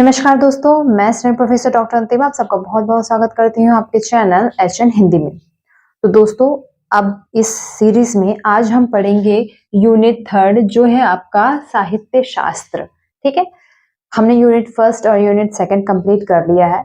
नमस्कार दोस्तों, मैं स्टूडेंट प्रोफेसर डॉक्टर अंतिमा आप सबका बहुत बहुत स्वागत करती हूँ आपके चैनल एचएन हिंदी में। तो दोस्तों, अब इस सीरीज में आज हम पढ़ेंगे यूनिट 3 जो है आपका साहित्य शास्त्र। ठीक है, हमने यूनिट 1 और यूनिट 2 कंप्लीट कर लिया है।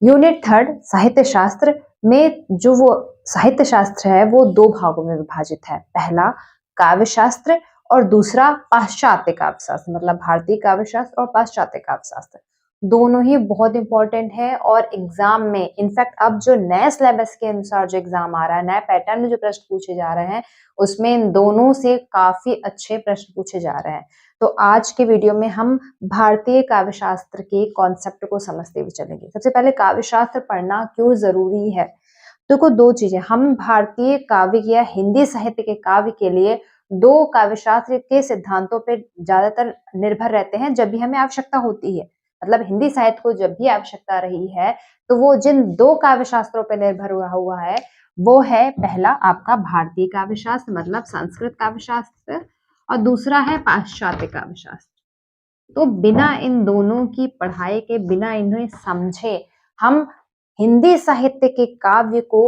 यूनिट 3 साहित्य शास्त्र में जो वो साहित्य शास्त्र है वो दो भागों में विभाजित है। पहला काव्य शास्त्र और दूसरा पाश्चात्य काव्य शास्त्र, मतलब भारतीय काव्य शास्त्र और पाश्चात्य काव्य शास्त्र। दोनों ही बहुत इंपॉर्टेंट है और एग्जाम में इनफैक्ट अब जो नए सिलेबस के अनुसार जो एग्जाम आ रहा है, नए पैटर्न में जो प्रश्न पूछे जा रहे हैं, उसमें इन दोनों से काफी अच्छे प्रश्न पूछे जा रहे हैं। तो आज के वीडियो में हम भारतीय काव्य शास्त्र के कॉन्सेप्ट को समझते हुए चलेंगे। सबसे पहले काव्य शास्त्र पढ़ना क्यों जरूरी है। देखो, दो चीजें, हम भारतीय काव्य या हिंदी साहित्य के काव्य के लिए दो काव्य शास्त्र के सिद्धांतों पे ज्यादातर निर्भर रहते हैं जब भी हमें आवश्यकता होती है। मतलब हिंदी साहित्य को जब भी आवश्यकता रही है तो वो जिन दो काव्य शास्त्रों पर निर्भर हुआ है वो है, पहला आपका भारतीय काव्य शास्त्र मतलब संस्कृत काव्य शास्त्र और दूसरा है पाश्चात्य काव्य शास्त्र। तो बिना इन दोनों की पढ़ाई के, बिना इन्हें समझे हम हिंदी साहित्य के काव्य को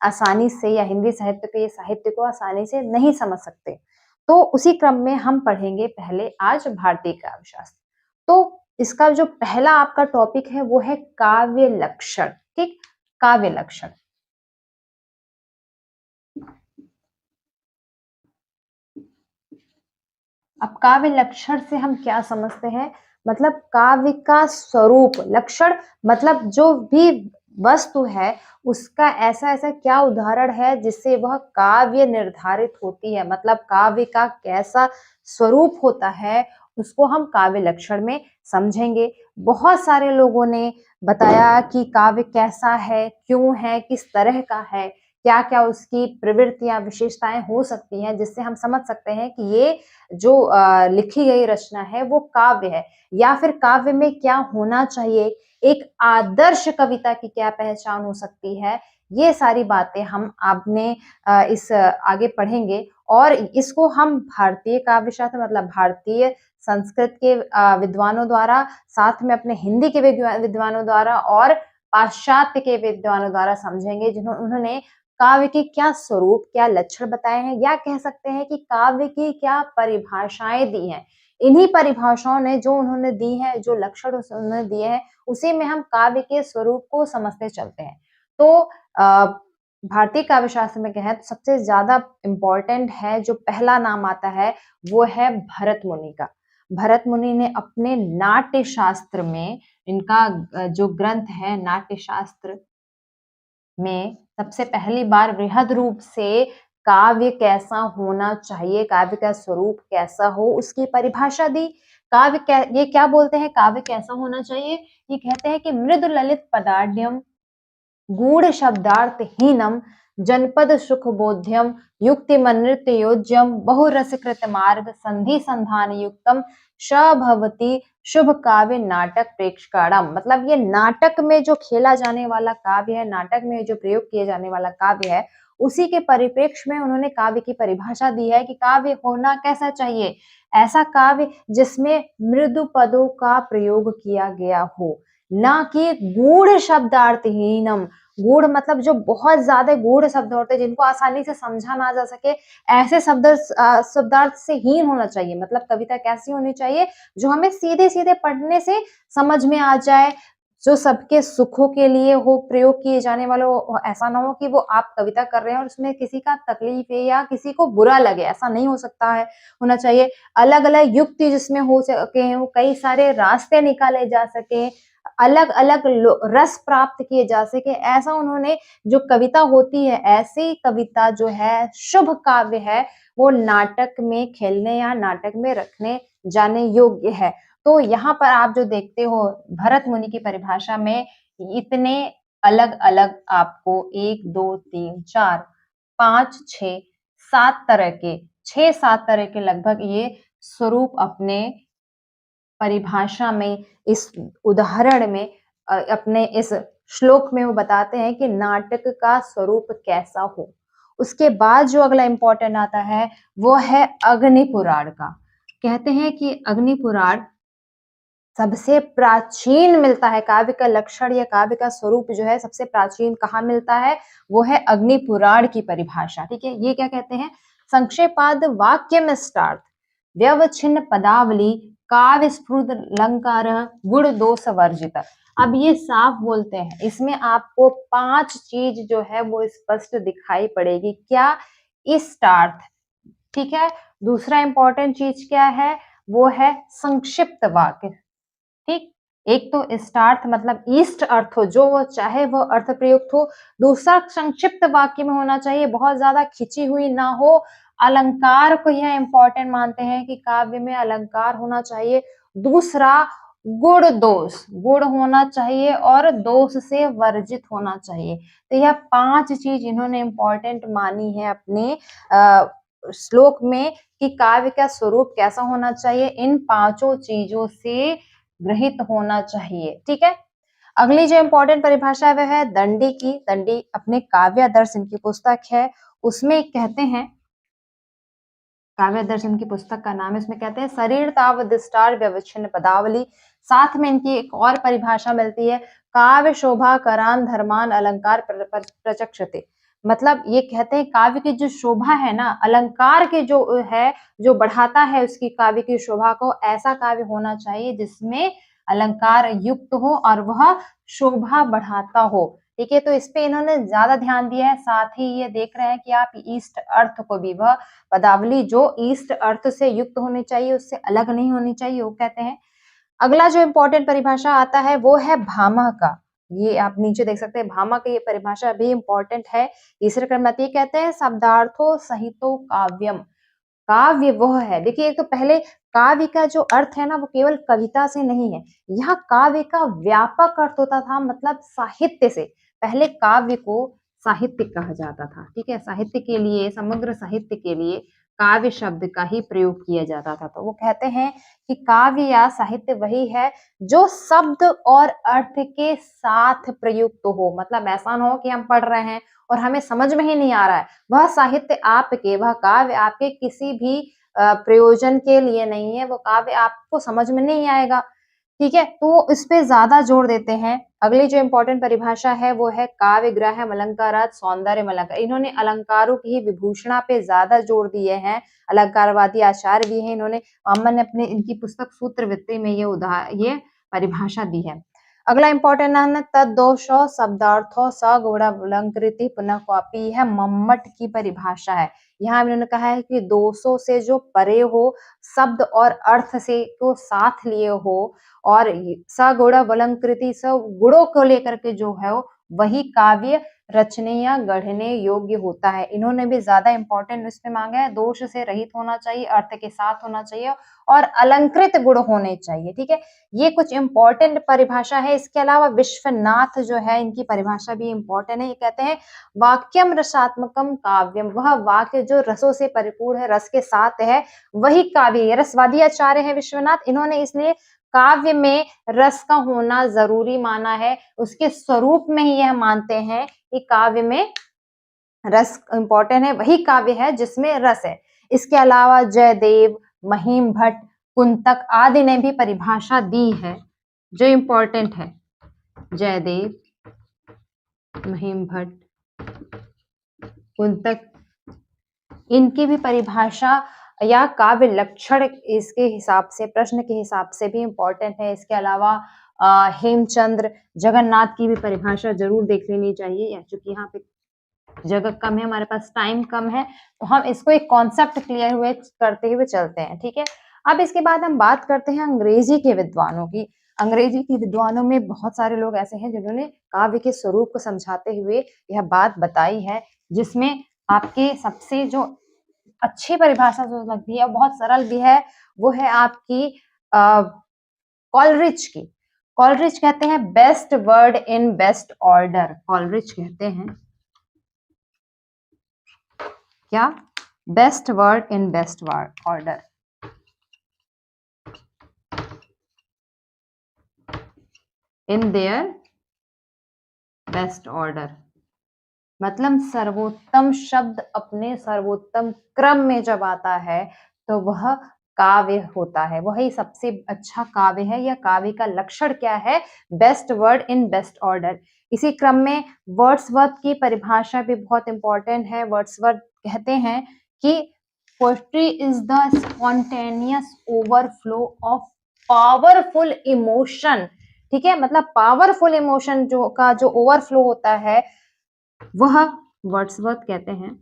आसानी से या हिंदी साहित्य के साहित्य को आसानी से नहीं समझ सकते। तो उसी क्रम में हम पढ़ेंगे पहले आज भारतीय काव्य शास्त्र। तो इसका जो पहला आपका टॉपिक है वो है काव्य लक्षण। ठीक, काव्य लक्षण। अब काव्य लक्षण से हम क्या समझते हैं, मतलब काव्य का स्वरूप। लक्षण मतलब जो भी वस्तु है उसका ऐसा ऐसा क्या उदाहरण है जिससे वह काव्य निर्धारित होती है, मतलब काव्य का कैसा स्वरूप होता है उसको हम काव्य लक्षण में समझेंगे। बहुत सारे लोगों ने बताया कि काव्य कैसा है, क्यों है, किस तरह का है, क्या क्या उसकी प्रवृत्तियां विशेषताएं हो सकती हैं, जिससे हम समझ सकते हैं कि ये जो लिखी गई रचना है वो काव्य है। या फिर काव्य में क्या होना चाहिए, एक आदर्श कविता की क्या पहचान हो सकती है, ये सारी बातें हम आपने इस आगे पढ़ेंगे। और इसको हम भारतीय काव्य शास्त्र मतलब भारतीय संस्कृत के विद्वानों द्वारा, साथ में अपने हिंदी के विद्वानों द्वारा और पाश्चात्य के विद्वानों द्वारा समझेंगे, जिन्होंने काव्य के क्या स्वरूप, क्या लक्षण बताए हैं, या कह सकते हैं कि काव्य की क्या परिभाषाएं दी हैं। इन्हीं परिभाषाओं ने जो उन्होंने दी है, जो लक्षण उन्होंने दिए हैं, उसी में हम काव्य के स्वरूप को समझते चलते हैं। तो भारतीय काव्य शास्त्र में कहें तो सबसे ज्यादा इम्पोर्टेंट है, जो पहला नाम आता है वो है भरत मुनि का। भरत मुनि ने अपने नाट्य शास्त्र में, इनका जो ग्रंथ है नाट्य शास्त्र में, सबसे पहली बार वृहद रूप से काव्य कैसा होना चाहिए, काव्य का स्वरूप कैसा हो, उसकी परिभाषा दी। ये क्या बोलते हैं, काव्य कैसा होना चाहिए, ये कहते हैं कि मृदु ललित पदाढ़ गूढ़ शब्दार्थहीनम जनपद सुख बोध्यम युक्तिमनृत्य योज्यम बहुरसकृत मार्ग संधि संधान युक्तम शभवती शुभ काव्य नाटक प्रेक्षकाणम। मतलब ये नाटक में जो खेला जाने वाला काव्य है, नाटक में जो प्रयोग किए जाने वाला काव्य है, उसी के परिप्रेक्ष्य में उन्होंने काव्य की परिभाषा दी है कि काव्य होना कैसा चाहिए। ऐसा काव्य जिसमें मृदु पदों का प्रयोग किया गया हो, ना कि गूढ़ शब्दार्थहीनम। गूढ़ मतलब जो बहुत ज्यादा गूढ़ शब्द होते हैं जिनको आसानी से समझा ना जा सके, ऐसे शब्दार्थ से हीन होना चाहिए। मतलब कविता कैसी होनी चाहिए, जो हमें सीधे सीधे पढ़ने से समझ में आ जाए, जो सबके सुखों के लिए हो, प्रयोग किए जाने वाले हो। ऐसा ना हो कि वो आप कविता कर रहे हैं और उसमें किसी का तकलीफ है या किसी को बुरा लगे, ऐसा नहीं हो सकता है, होना चाहिए। अलग अलग युक्ति जिसमें हो सके, कई सारे रास्ते निकाले जा सके, अलग अलग रस प्राप्त किए जा सके, ऐसा उन्होंने जो कविता होती है, ऐसी कविता जो है शुभ काव्य है, वो नाटक में खेलने या नाटक में रखने जाने योग्य है। तो यहाँ पर आप जो देखते हो भरत मुनि की परिभाषा में इतने अलग अलग आपको 1 2 3 4 5 6 7 तरह के, 6 7 तरह के लगभग ये स्वरूप अपने परिभाषा में, इस उदाहरण में, अपने इस श्लोक में वो बताते हैं कि नाटक का स्वरूप कैसा हो। उसके बाद जो अगला इंपॉर्टेंट आता है वो है अग्नि पुराण का। कहते हैं कि अग्नि पुराण सबसे प्राचीन मिलता है काव्य का लक्षण या काव्य का स्वरूप जो है सबसे प्राचीन कहाँ मिलता है, वो है अग्नि पुराण की परिभाषा। ठीक है, ये क्या कहते हैं, संक्षेपाद वाक्य में स्टार्ट व्यवच्छिन्न पदावली काव्य स्फुट अलंकार गुण दोष वर्जित। अब ये साफ बोलते हैं, इसमें आपको 5 चीज जो है वो स्पष्ट दिखाई पड़ेगी। क्या, स्टार्ट, ठीक है। दूसरा इंपॉर्टेंट चीज क्या है, वो है संक्षिप्त वाक्य। ठीक, एक तो स्टार्थ मतलब ईस्ट अर्थ हो, जो वो चाहे वो अर्थ प्रयुक्त हो। दूसरा संक्षिप्त वाक्य में होना चाहिए, बहुत ज्यादा खिंची हुई ना हो। अलंकार को यह इंपॉर्टेंट मानते हैं कि काव्य में अलंकार होना चाहिए। दूसरा गुण दोष, गुण होना चाहिए और दोष से वर्जित होना चाहिए। तो यह 5 चीज इन्होंने इंपॉर्टेंट मानी है अपने श्लोक में कि काव्य का स्वरूप कैसा होना चाहिए, इन 5 चीजों से ग्रहित होना चाहिए। ठीक है, अगली जो इंपॉर्टेंट परिभाषा है वह है दंडी की। दंडी अपने काव्य दर्शन की पुस्तक है, उसमें कहते हैं, काव्य दर्शन की पुस्तक का नाम है, उसमें कहते हैं शरीर तावदिष्टार व्यवच्छिन्न पदावली। साथ में इनकी एक और परिभाषा मिलती है, काव्य शोभा करान धर्मान अलंकार प्रचक्षते। मतलब ये कहते हैं काव्य की जो शोभा है ना, अलंकार के जो है, जो बढ़ाता है उसकी काव्य की शोभा को, ऐसा काव्य होना चाहिए जिसमें अलंकार युक्त हो और वह शोभा बढ़ाता हो। ठीक है, तो इस पे इन्होंने ज्यादा ध्यान दिया है। साथ ही ये देख रहे हैं कि आप ईस्ट अर्थ को भी, वह पदावली जो ईस्ट अर्थ से युक्त होनी चाहिए, उससे अलग नहीं होनी चाहिए, वो कहते हैं। अगला जो इंपॉर्टेंट परिभाषा आता है वो है भामा का। ये आप नीचे देख सकते हैं, भामा की ये परिभाषा भी इंपॉर्टेंट है। तीसरे क्रम में ये कहते हैं शब्दार्थो सहितो काव्यम। काव्य वह है, देखिए एक तो पहले काव्य का जो अर्थ है ना, वो केवल कविता से नहीं है। यहाँ काव्य का व्यापक अर्थ होता था, मतलब साहित्य से। पहले काव्य को साहित्य कहा जाता था। ठीक है, साहित्य के लिए, समग्र साहित्य के लिए काव्य शब्द का ही प्रयोग किया जाता था। तो वो कहते हैं कि काव्य या साहित्य वही है जो शब्द और अर्थ के साथ प्रयुक्त हो। मतलब ऐसा ना हो कि हम पढ़ रहे हैं और हमें समझ में ही नहीं आ रहा है। वह साहित्य आपके, वह काव्य आपके किसी भी प्रयोजन के लिए नहीं है, वो काव्य आपको समझ में नहीं आएगा। ठीक है, तो इस पे ज्यादा जोर देते हैं। अगली जो इंपॉर्टेंट परिभाषा है वो है काव्य ग्राह्यम अलंकारात सौंदर्य अलंकार। इन्होंने अलंकारों की विभूषणा पे ज्यादा जोर दिए हैं, अलंकारवादी आचार्य भी हैं इन्होंने। अमन ने अपने इनकी पुस्तक सूत्रवृत्ति में ये परिभाषा दी है। अगला इंपॉर्टेंट है तद्दोषो शब्दार्थो सगुण अलंकृति पुनः कॉपी है, मम्मट की परिभाषा है। यहाँ इन्होंने कहा है कि दोषों से जो परे हो, शब्द और अर्थ से को साथ लिए हो, और सगुण अलंकृति, सब गुणों को लेकर के जो है वही काव्य रचने या गढ़ने योग्य होता है। इन्होंने भी ज्यादा इंपॉर्टेंट इस पे मांगा है, दोष से रहित होना चाहिए, अर्थ के साथ होना चाहिए और अलंकृत गुण होने चाहिए। ठीक है, ये कुछ इंपॉर्टेंट परिभाषा है। इसके अलावा विश्वनाथ जो है, इनकी परिभाषा भी इंपॉर्टेंट है। ये कहते हैं वाक्यम रसात्मकम काव्यम, वह वाक्य जो रसों से परिपूर्ण है, रस के साथ है, वही काव्य। रसवादी आचार्य है विश्वनाथ, इन्होंने इसलिए काव्य में रस का होना जरूरी माना है। उसके स्वरूप में ही यह मानते हैं कि काव्य में रस इंपॉर्टेंट है, वही काव्य है जिसमें रस है। इसके अलावा जयदेव, महिम भट्ट, कुंतक आदि ने भी परिभाषा दी है जो इंपॉर्टेंट है। जयदेव, महिम भट्ट, कुंतक, इनकी भी परिभाषा या काव्य लक्षण इसके हिसाब से, प्रश्न के हिसाब से भी इंपॉर्टेंट है। इसके अलावा हेमचंद्र, जगन्नाथ की भी परिभाषा जरूर देख लेनी चाहिए। चूंकि यहाँ पे जगह कम है, हमारे पास टाइम कम है, तो हम इसको एक कॉन्सेप्ट क्लियर हुए करते हुए चलते हैं। ठीक है, अब इसके बाद हम बात करते हैं अंग्रेजी के विद्वानों की। अंग्रेजी के विद्वानों में बहुत सारे लोग ऐसे हैं जिन्होंने काव्य के स्वरूप को समझाते हुए यह बात बताई है, जिसमें आपके सबसे जो अच्छी परिभाषा जो लगती है, बहुत सरल भी है, वो है आपकी कॉलरिज की। कॉलरिज कहते हैं best word in best order. Coleridge कहते हैं क्या, best word in best order. In their best order, मतलब सर्वोत्तम शब्द अपने सर्वोत्तम क्रम में जब आता है तो वह काव्य होता है, वही सबसे अच्छा काव्य है, या काव्य का लक्षण क्या है? Best word in best order. इसी क्रम में वर्ड्सवर्थ की परिभाषा भी बहुत इंपॉर्टेंट है। वर्ड्सवर्थ कहते हैं कि poetry is the spontaneous overflow of powerful emotion. ठीक है, मतलब पावरफुल इमोशन जो ओवरफ्लो होता है वह वर्ड्सवर्थ कहते हैं।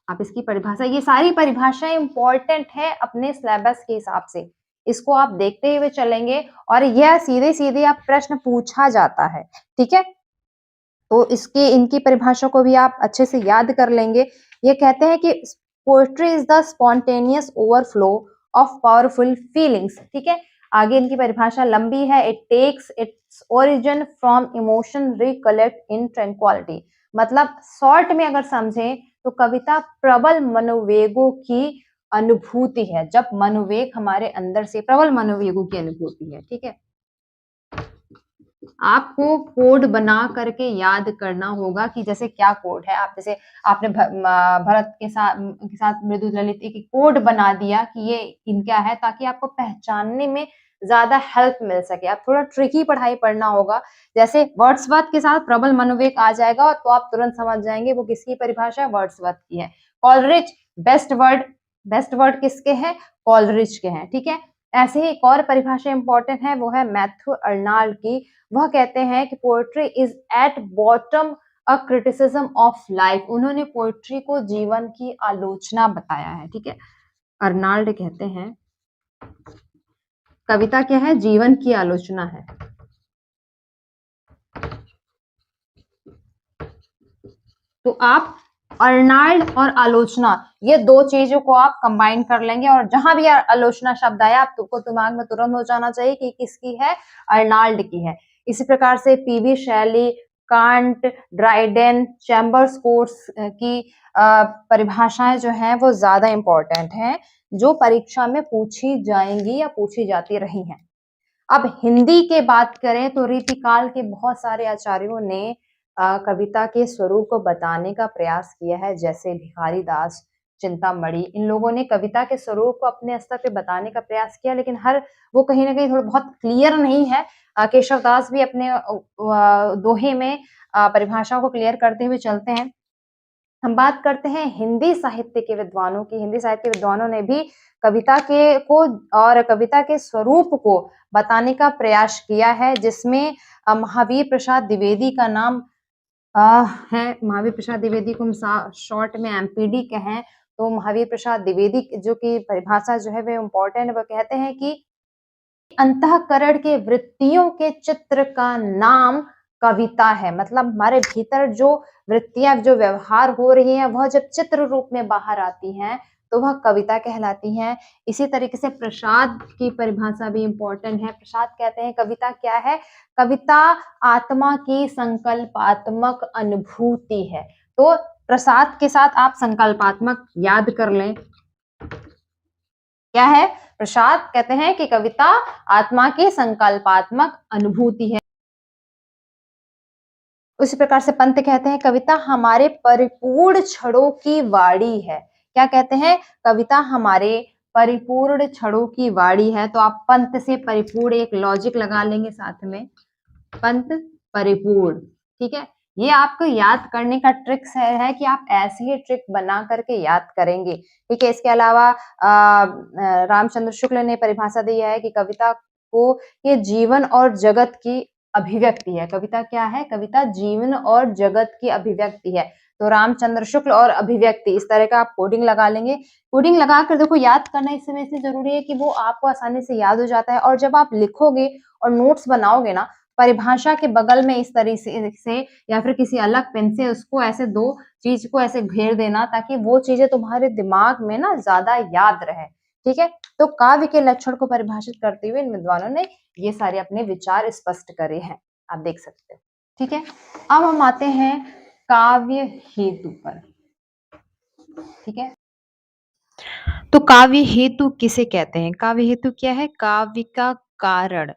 आप इसकी परिभाषा, ये सारी परिभाषाएं इंपॉर्टेंट है अपने सिलेबस के हिसाब से, इसको आप देखते हुए चलेंगे और यह सीधे सीधे आप प्रश्न पूछा जाता है। ठीक है, तो इनकी परिभाषा को भी आप अच्छे से याद कर लेंगे। ये कहते हैं कि poetry is the spontaneous overflow of powerful feelings. ठीक है, आगे इनकी परिभाषा लंबी है। It takes its origin from emotion recollect in tranquillity. मतलब शॉर्ट में अगर समझें तो कविता प्रबल मनोवेगों की अनुभूति है, जब मनोवेग हमारे अंदर से, प्रबल मनोवेगों की अनुभूति है। ठीक है, आपको कोड बना करके याद करना होगा कि जैसे क्या कोड है। आप जैसे आपने भरत के साथ मृदु ललित एक कोड बना दिया कि ये इनका है, ताकि आपको पहचानने में ज्यादा हेल्प मिल सके। आप थोड़ा ट्रिकी पढ़ाई पढ़ना होगा। जैसे वर्ड्सवर्थ के साथ प्रबल मनोवेग आ जाएगा तो आप तुरंत समझ जाएंगे वो किसकी परिभाषा है, वर्ड्सवर्थ की है। कॉलरिज बेस्ट वर्ड किसके हैं? कॉलरिज के हैं। ठीक है, ऐसे ही एक और परिभाषा इंपॉर्टेंट है, वो है मैथ्यू अर्नाल्ड की। वह कहते हैं कि poetry is at bottom a criticism of life. उन्होंने पोएट्री को जीवन की आलोचना बताया है। ठीक है, अर्नाल्ड कहते हैं कविता क्या है? जीवन की आलोचना है। तो आप अर्नाल्ड और आलोचना, ये दो चीजों को आप कंबाइन कर लेंगे, और जहां भी आलोचना शब्द आया आपको दिमाग में तुरंत हो जाना चाहिए कि किसकी है, अर्नाल्ड की है। इसी प्रकार से पीवी शैली, कांट, ड्राइडेन, चैम्बर्स कोर्स की परिभाषाएं जो हैं वो ज्यादा इंपॉर्टेंट हैं, जो परीक्षा में पूछी जाएंगी या पूछी जाती रही हैं। अब हिंदी के बात करें तो रीतिकाल के बहुत सारे आचार्यों ने कविता के स्वरूप को बताने का प्रयास किया है, जैसे भिखारी दास, चिंतामणि। इन लोगों ने कविता के स्वरूप को अपने स्तर पे बताने का प्रयास किया, लेकिन वो कहीं ना कहीं थोड़ा बहुत क्लियर नहीं है। केशव दास भी अपने दोहे में परिभाषाओं को क्लियर करते हुए चलते हैं। हम बात करते हैं हिंदी साहित्य के विद्वानों की। हिंदी साहित्य के विद्वानों ने भी कविता और कविता के स्वरूप को बताने का प्रयास किया है, जिसमें महावीर प्रसाद द्विवेदी का नाम है। महावीर प्रसाद द्विवेदी को हम शॉर्ट में एमपीडी कहें तो महावीर प्रसाद द्विवेदी जो की परिभाषा जो है वो इम्पोर्टेंट। वो कहते हैं कि अंतःकरण के वृत्तियों के चित्र का नाम कविता है। मतलब हमारे भीतर जो वृत्तियां, जो व्यवहार हो रही हैं, वह जब चित्र रूप में बाहर आती हैं तो वह कविता कहलाती हैं। इसी तरीके से प्रसाद की परिभाषा भी इंपॉर्टेंट है। प्रसाद कहते हैं कविता क्या है? कविता आत्मा की संकल्पात्मक अनुभूति है। तो प्रसाद के साथ आप संकल्पात्मक याद कर लें। क्या है? प्रसाद कहते हैं कि कविता आत्मा की संकल्पात्मक अनुभूति है। उसी प्रकार से पंत कहते हैं कविता हमारे परिपूर्ण क्षणों की वाणी है। क्या कहते हैं? कविता हमारे परिपूर्ण क्षणों की वाणी है। तो आप पंत से परिपूर्ण एक लॉजिक लगा लेंगे साथ में, पंत परिपूर्ण। ठीक है, ये आपको याद करने का ट्रिक्स है कि आप ऐसे ही ट्रिक बना करके याद करेंगे। ठीक है, इसके अलावा रामचंद्र शुक्ल ने परिभाषा दी है कि कविता को ये जीवन और जगत की अभिव्यक्ति है। कविता क्या है? कविता जीवन और जगत की अभिव्यक्ति है। तो रामचंद्र शुक्ल और अभिव्यक्ति, इस तरह का आप कोडिंग लगा लेंगे। कोडिंग लगाकर देखो, याद करना इस समय इसलिए जरूरी है कि वो आपको आसानी से याद हो जाता है, और जब आप लिखोगे और नोट्स बनाओगे ना, परिभाषा के बगल में इस तरीके से या फिर किसी अलग पेन से उसको ऐसे दो चीज को ऐसे घेर देना, ताकि वो चीजें तुम्हारे दिमाग में ना ज्यादा याद रहे। ठीक है, तो काव्य के लक्षण को परिभाषित करते हुए इन विद्वानों ने ये सारे अपने विचार स्पष्ट करे हैं, आप देख सकते हैं। ठीक है, अब हम आते हैं काव्य हेतु पर। ठीक है, तो काव्य हेतु किसे कहते हैं? काव्य हेतु क्या है? काव्य का कारण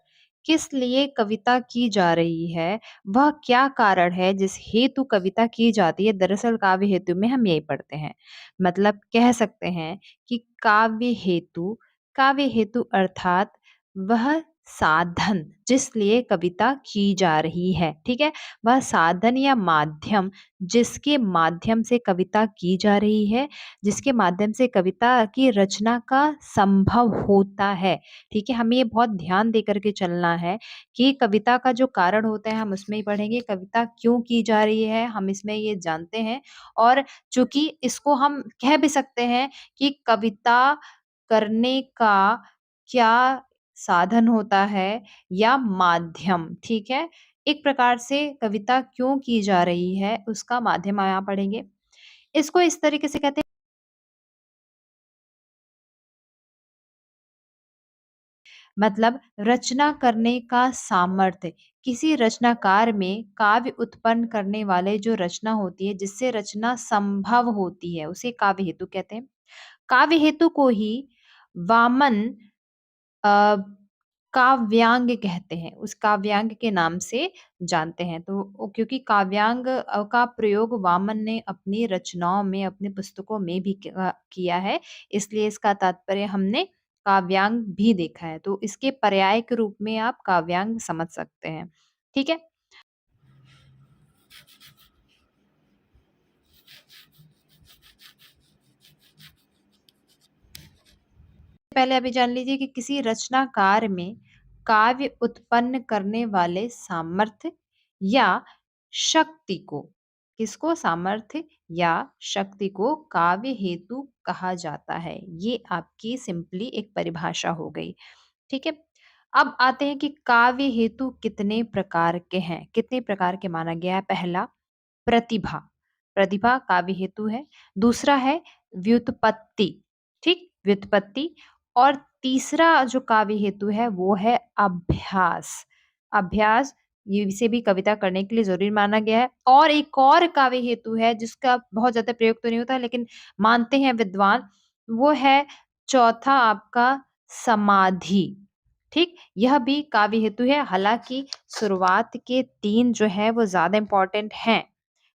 किस लिए कविता की जा रही है, वह क्या कारण है जिस हेतु कविता की जाती है, दरअसल काव्य हेतु में हम यही पढ़ते हैं। मतलब कह सकते हैं कि काव्य हेतु अर्थात वह साधन जिस लिए कविता की जा रही है, ठीक है? वह साधन या माध्यम जिसके माध्यम से कविता की जा रही है, जिसके माध्यम से कविता की रचना का संभव होता है, ठीक है? हमें ये बहुत ध्यान दे कर के चलना है कि कविता का जो कारण होता है हम उसमें ही पढ़ेंगे, कविता क्यों की जा रही है हम इसमें ये जानते हैं और चूँकि इसको हम कह भी सकते हैं कि कविता करने का क्या साधन होता है या माध्यम, ठीक है? एक प्रकार से कविता क्यों की जा रही है उसका माध्यम यहाँ पढ़ेंगे। इसको इस तरीके से कहते हैं मतलब रचना करने का सामर्थ्य। किसी रचनाकार में काव्य उत्पन्न करने वाले जो रचना होती है जिससे रचना संभव होती है उसे काव्य हेतु कहते हैं। काव्य हेतु को ही वामन अ, काव्यांग कहते हैं, उस काव्यांग के नाम से जानते हैं। तो क्योंकि काव्यांग का प्रयोग वामन ने अपनी रचनाओं में, अपनी पुस्तकों में भी किया है, इसलिए इसका तात्पर्य हमने काव्यांग भी देखा है। तो इसके पर्याय के रूप में आप काव्यांग समझ सकते हैं। ठीक है? पहले अभी जान लीजिए कि किसी रचनाकार में काव्य उत्पन्न करने वाले सामर्थ्य या शक्ति को किसको सामर्थ्य या शक्ति को काव्य हेतु कहा जाता है। ये आपकी सिंपली एक परिभाषा हो गई। ठीक है। अब आते हैं कि काव्य हेतु कितने प्रकार के हैं, कितने प्रकार के माना गया है। पहला प्रतिभा, प्रतिभा काव्य हेतु है। दूसरा है व्युत्पत्ति, ठीक, व्युत्पत्ति। और तीसरा जो काव्य हेतु है वो है अभ्यास, अभ्यास। ये इसे भी कविता करने के लिए जरूरी माना गया है। और एक और काव्य हेतु है जिसका बहुत ज्यादा प्रयोग तो नहीं होता लेकिन मानते हैं विद्वान, वो है चौथा आपका समाधि। ठीक, यह भी काव्य हेतु है। हालांकि शुरुआत के तीन जो है वो ज्यादा इंपॉर्टेंट हैं,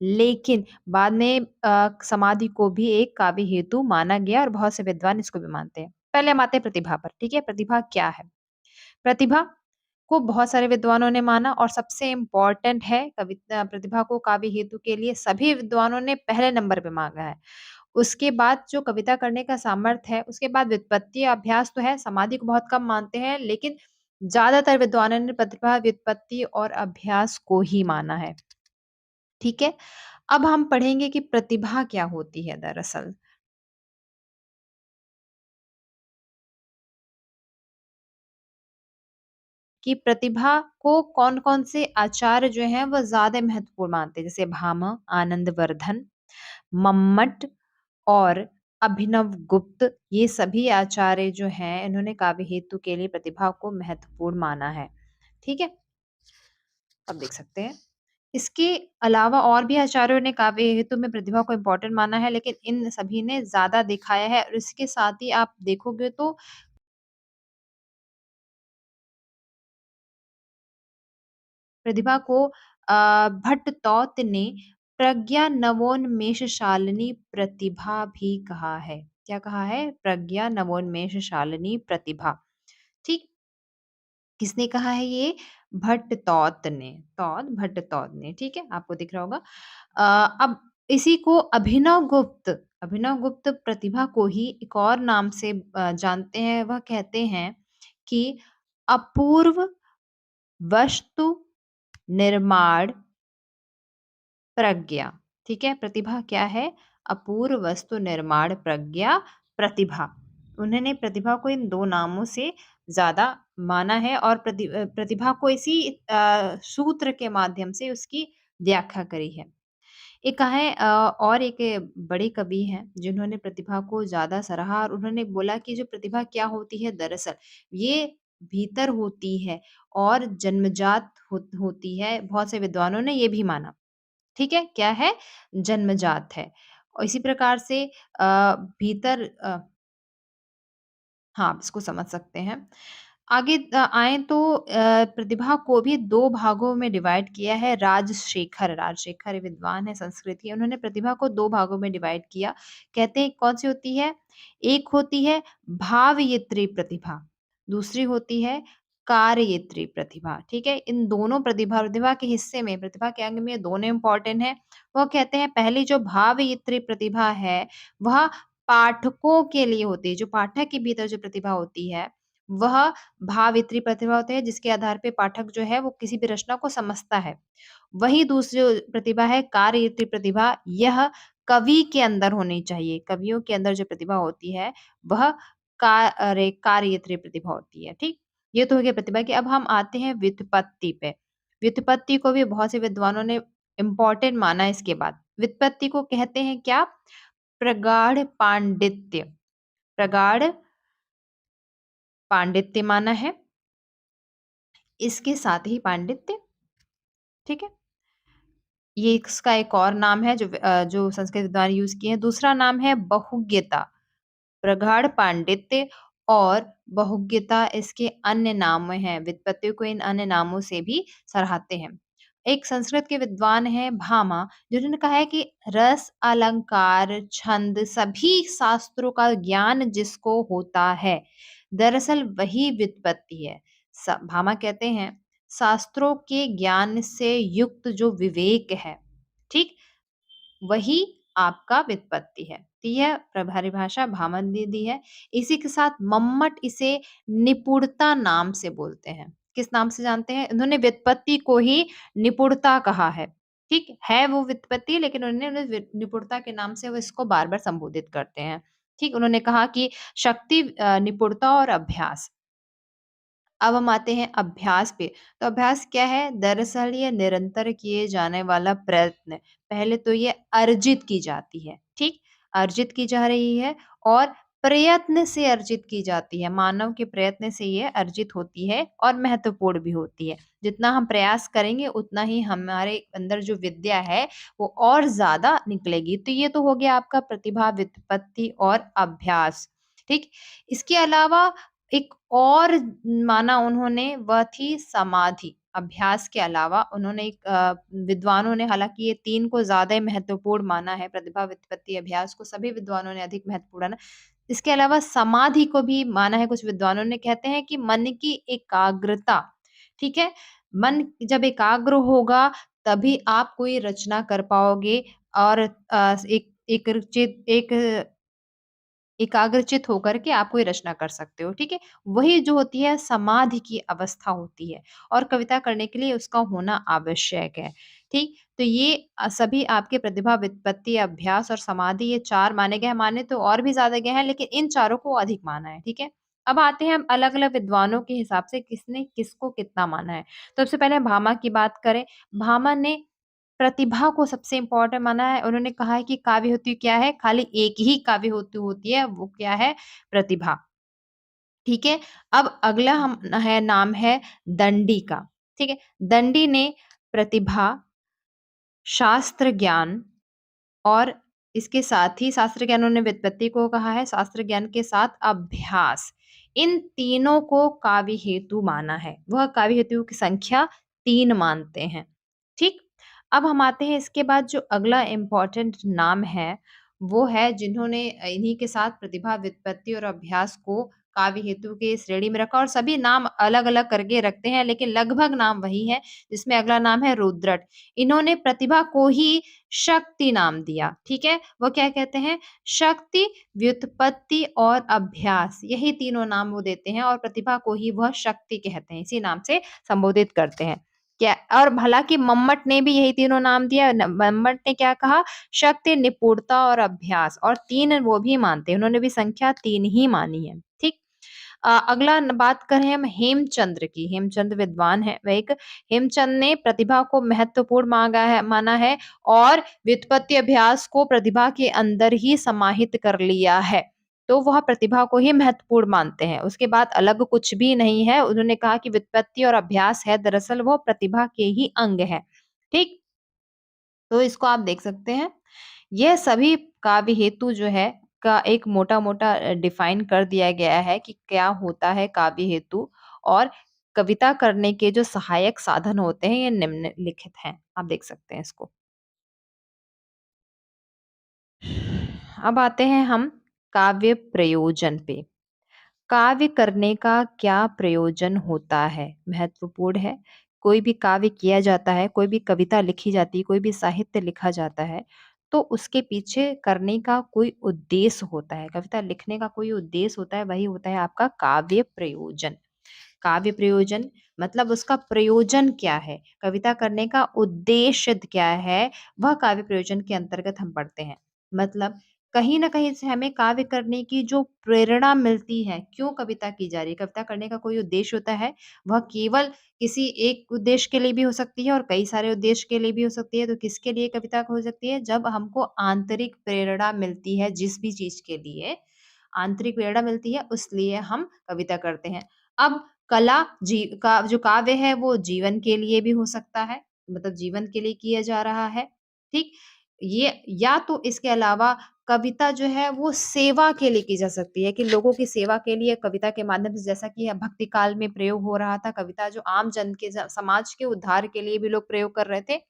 लेकिन बाद में समाधि को भी एक काव्य हेतु माना गया और बहुत से विद्वान इसको भी मानते हैं। पहले हम आते हैं प्रतिभा पर। ठीक है, प्रतिभा क्या है? प्रतिभा को बहुत सारे विद्वानों ने माना और सबसे इम्पोर्टेंट है कविता प्रतिभा को काव्य हेतु के लिए सभी विद्वानों ने पहले नंबर पे मांगा है। उसके बाद जो कविता करने का सामर्थ्य है, उसके बाद व्युत्पत्ति अभ्यास तो है, समाधि को बहुत कम मानते हैं लेकिन ज्यादातर विद्वानों ने प्रतिभा, व्युत्पत्ति और अभ्यास को ही माना है। ठीक है, अब हम पढ़ेंगे कि प्रतिभा क्या होती है दरअसल। कि प्रतिभा को कौन-कौन से आचार्य जो हैं वो ज़्यादा महत्वपूर्ण मानते हैं, जैसे भामह, आनंदवर्धन, मम्मट और अभिनव गुप्त। ये सभी आचार्य जो हैं इन्होंने काव्य हेतु के लिए प्रतिभा को महत्वपूर्ण माना है। ठीक है? अब देख सकते हैं। इसके अलावा और भी आचार्यों ने काव्य हेतु में प्रतिभा को इम्पोर्टेंट माना है लेकिन इन सभी ने ज़्यादा दिखाया है और इसके साथ ही आप देखोगे तो प्रतिभा को भट्टतौत ने प्रज्ञा नवोन्मेषशालिनी प्रतिभा भी कहा है। क्या कहा है? प्रज्ञा नवोन्मेषशालिनी प्रतिभा। ठीक, किसने कहा है ये? भट्टतौत ने, भट्टतौत ने, ठीक है, आपको दिख रहा होगा। अब इसी को अभिनव गुप्त प्रतिभा को ही एक और नाम से जानते हैं। वह कहते हैं कि अपूर्व वस्तु निर्माण प्रज्ञा। ठीक है, प्रतिभा क्या है? अपूर्व वस्तु निर्माण प्रज्ञा प्रतिभा। उन्होंने प्रतिभा को इन दो नामों से ज्यादा माना है और प्रतिभा को इसी सूत्र के माध्यम से उसकी व्याख्या करी है। एक है और एक बड़े कवि हैं जिन्होंने प्रतिभा को ज्यादा सराहा और उन्होंने बोला कि जो प्रतिभा क्या होती है दरअसल ये भीतर होती है और जन्मजात होती है। बहुत से विद्वानों ने ये भी माना। ठीक है, क्या है? जन्मजात है। और इसी प्रकार से भीतर हाँ, आप इसको समझ सकते हैं। आगे आएँ तो प्रतिभा को भी 2 भागों में डिवाइड किया है राजशेखर विद्वान हैं, संस्कृत के, उन्होंने प्रतिभा को 2 भागों में डिवाइड किया। कहते हैं कौन-सी होती है? एक होती है भावयित्री प्रतिभा, दूसरी होती है कार्ययित्री प्रतिभा, ठीक है? इन दोनों प्रतिभा के हिस्से में, प्रतिभा के अंग में ये दोनों इम्पोर्टेंट हैं। वो कहते हैं पहली जो भावयित्री प्रतिभा है, वह पाठकों के लिए होती है, जो पाठक के भीतर जो प्रतिभा होती है, वह भावित्री प्रतिभा होती है जिसके आधार पे पाठक जो है वो किसी भी रचना को समझता है। वही दूसरी प्रतिभा है कार्ययित्री प्रतिभा, यह कवि के अंदर होनी चाहिए। कवियों के अंदर जो प्रतिभा होती है वह कार्ययित्री प्रतिभा होती है, ठीक? ये तो हो गया प्रतिभा की। अब हम आते हैं व्युत्पत्ति पे। व्युत्पत्ति को भी बहुत से विद्वानों ने इम्पोर्टेंट माना है इसके बाद। व्युत्पत्ति को कहते हैं क्या? प्रगाढ़ पांडित्य। प्रगाढ़ पांडित्य माना है। इसके साथ ही पांडित्य, ठीक है? ये इसका एक और नाम है जो संस्कृत विद्वान यूज़ किए हैं। दूसरा नाम है बहुज्ञता। प्रगाढ़ पांडित्य और बहुज्ञता इसके अन्य नाम हैं। व्युत्पत्ति को इन अन्य नामों से भी सराहते हैं। एक संस्कृत के विद्वान हैं भामा, जिन्होंने कहा है कि रस, अलंकार, छंद सभी शास्त्रों का ज्ञान जिसको होता है, दरअसल वही व्युत्पत्ति है। भामा कहते हैं शास्त्रों के ज्ञान से युक्त जो विवेक है, ठीक? वही आपका व्युत्पत्ति है। तो यह परिभाषा भामह ने दी है। इसी के साथ मम्मट इसे निपुणता नाम से बोलते हैं। किस नाम से जानते हैं? उन्होंने व्युत्पत्ति को ही निपुणता कहा है। ठीक है, वो व्युत्पत्ति, लेकिन उन्होंने निपुणता के नाम से वो इसको बार-बार संबोधित करते हैं। ठीक, उन्होंने कहा कि शक्ति, निपुणता और अभ्यास। अब हम आते हैं अभ्यास पे। तो अभ्यास क्या है? दरअसल ये निरंतर किए जाने वाला प्रयत्न। पहले तो ये अर्जित की जाती है, ठीक? अर्जित की जा रही है और प्रयत्न से अर्जित की जाती है। मानव के प्रयत्न से ये अर्जित होती है और महत्वपूर्ण भी होती है। जितना हम प्रयास करेंगे उतना ही हमारे अंदर जो विद्या है वो और ज़्यादा निकलेगी। तो ये तो हो गया आपका प्रतिभा, व्युत्पत्ति और अभ्यास, ठीक? इसके अलावा एक और माना उन्होंने, वह थी समाधि। अभ्यास के अलावा उन्होंने विद्वानों ने, हालाँकि ये 3 को ज़्यादा ही महत्वपूर्ण माना है, प्रतिभा, व्युत्पत्ति, अभ्यास को सभी विद्वानों ने अधिक महत्वपूर्ण। इसके अलावा समाधि को भी माना है कुछ विद्वानों ने, कहते हैं कि मन की एकाग्रता, ठीक है? मन जब एकाग्र होगा तभी आप कोई रचना कर पाओगे और एक एकाग्रचित होकर के आप कोई रचना कर सकते हो, ठीक है? वही जो होती है समाधि की अवस्था होती है और कविता करने के लिए उसका होना आवश्यक है, ठीक? तो ये सभी आपके प्रतिभा, व्युत्पत्ति, अभ्यास और समाधि, ये 4 माने गए हैं। माने तो और भी ज़्यादा गए हैं, लेकिन इन चारों को अधिक माना है, ठीक है? अब आते हैं हम अलग-अलग विद्वानों के हिसाब से किसने किसको कितना माना है। तो सबसे पहले भामा की बात करें। भामा ने प्रतिभा को सबसे इम्पोर्टेंट माना है। उन्होंने कहा है कि काव्य होती क्या है? खाली एक ही काव्य होती होती है, वो क्या है? प्रतिभा। ठीक है? अब अगला हम है नाम है दंडी का, ठीक है? दंडी ने प्रतिभा, शास्त्र ज्ञान और इसके साथ ही शास्त्र ज्ञान, उन्होंने व्युत्पत्ति को कहा है, शास्त्र ज्ञान के साथ अभ्यास, इन तीनों को काव्य हेतु माना है। वह काव्य हेतुओं की संख्या 3 मानते हैं, ठीक? अब हम आते हैं इसके बाद जो अगला इम्पोर्टेंट नाम है, वो है जिन्होंने इन्हीं के साथ प्रतिभा, व्युत्पत्ति और अभ्यास को काव्य हेतु के श्रेणी में रखा और सभी नाम अलग-अलग करके रखते हैं, लेकिन लगभग नाम वही है, जिसमें अगला नाम है रुद्रट। इन्होंने प्रतिभा को ही शक्ति नाम दिया, ठीक है? वो क्या कहते हैं? शक्ति, व्युत्पत्ति और अभ्यास, यही तीनों नाम वो देते हैं और प्रतिभा को ही वह शक्ति कहते हैं, इसी नाम से संबोधित करते हैं। क्या और हालाँकि मम्मट ने भी यही तीनों नाम दिया। मम्मट ने क्या कहा? शक्ति, निपुणता और अभ्यास, और 3 वो भी मानते हैं, उन्होंने भी संख्या 3 ही मानी है, ठीक? अगला बात करें हम हेमचंद्र की। हेमचंद्र विद्वान है, वह एक हेमचंद ने प्रतिभा को महत्वपूर्ण माना है और व्युत्पत्ति अभ्यास को प्रतिभा के अंदर ही समाहित कर लिया है। तो वह प्रतिभा को ही महत्वपूर्ण मानते हैं, उसके बाद अलग कुछ भी नहीं है। उन्होंने कहा कि व्युत्पत्ति और अभ्यास है, दरअसल वो प्रतिभा के ही अंग है, ठीक? तो इसको आप देख सकते हैं। यह सभी काव्य हेतु जो है का एक मोटा-मोटा डिफाइन कर दिया गया है कि क्या होता है काव्य हेतु और कविता करने के जो सहायक साधन होते हैं ये निम्नलिखित हैं। आप देख सकते हैं इसको। अब आते हैं हम काव्य प्रयोजन पे। काव्य करने का क्या प्रयोजन होता है? महत्वपूर्ण है। कोई भी काव्य किया जाता है, कोई भी कविता लिखी जाती है, कोई भी साहित्य लिखा जाता है, तो उसके पीछे करने का कोई उद्देश्य होता है। कविता लिखने का कोई उद्देश्य होता है, वही होता है आपका काव्य प्रयोजन। काव्य प्रयोजन मतलब उसका प्रयोजन क्या है? कविता करने का उद्देश्य क्या है? वह काव्य प्रयोजन के अंतर्गत हम पढ़ते हैं। मतलब कहीं न कहीं से हमें काव्य करने की जो प्रेरणा मिलती है, क्यों कविता की जा रही है? कविता करने का कोई उद्देश्य होता है, वह केवल किसी एक उद्देश्य के लिए भी हो सकती है और कई सारे उद्देश्य के लिए भी हो सकती है। तो किसके लिए कविता हो सकती है? जब हमको आंतरिक प्रेरणा मिलती है जिस भी चीज़ के लिए, आंतरिक प्रेरणा मिलती है, उसलिए हम कविता करते हैं। अब कला का जो काव्य है वो जीवन के लिए भी हो सकता है, मतलब जीवन के लिए किया जा रहा है, ठीक? ये या तो इसके अलावा कविता जो है वो सेवा के लिए की जा सकती है कि लोगों की सेवा के लिए कविता के माध्यम से, जैसा कि भक्ति काल में प्रयोग हो रहा था, कविता जो आम जन के समाज के उद्धार के लिए भी लोग प्रयोग कर रहे थे।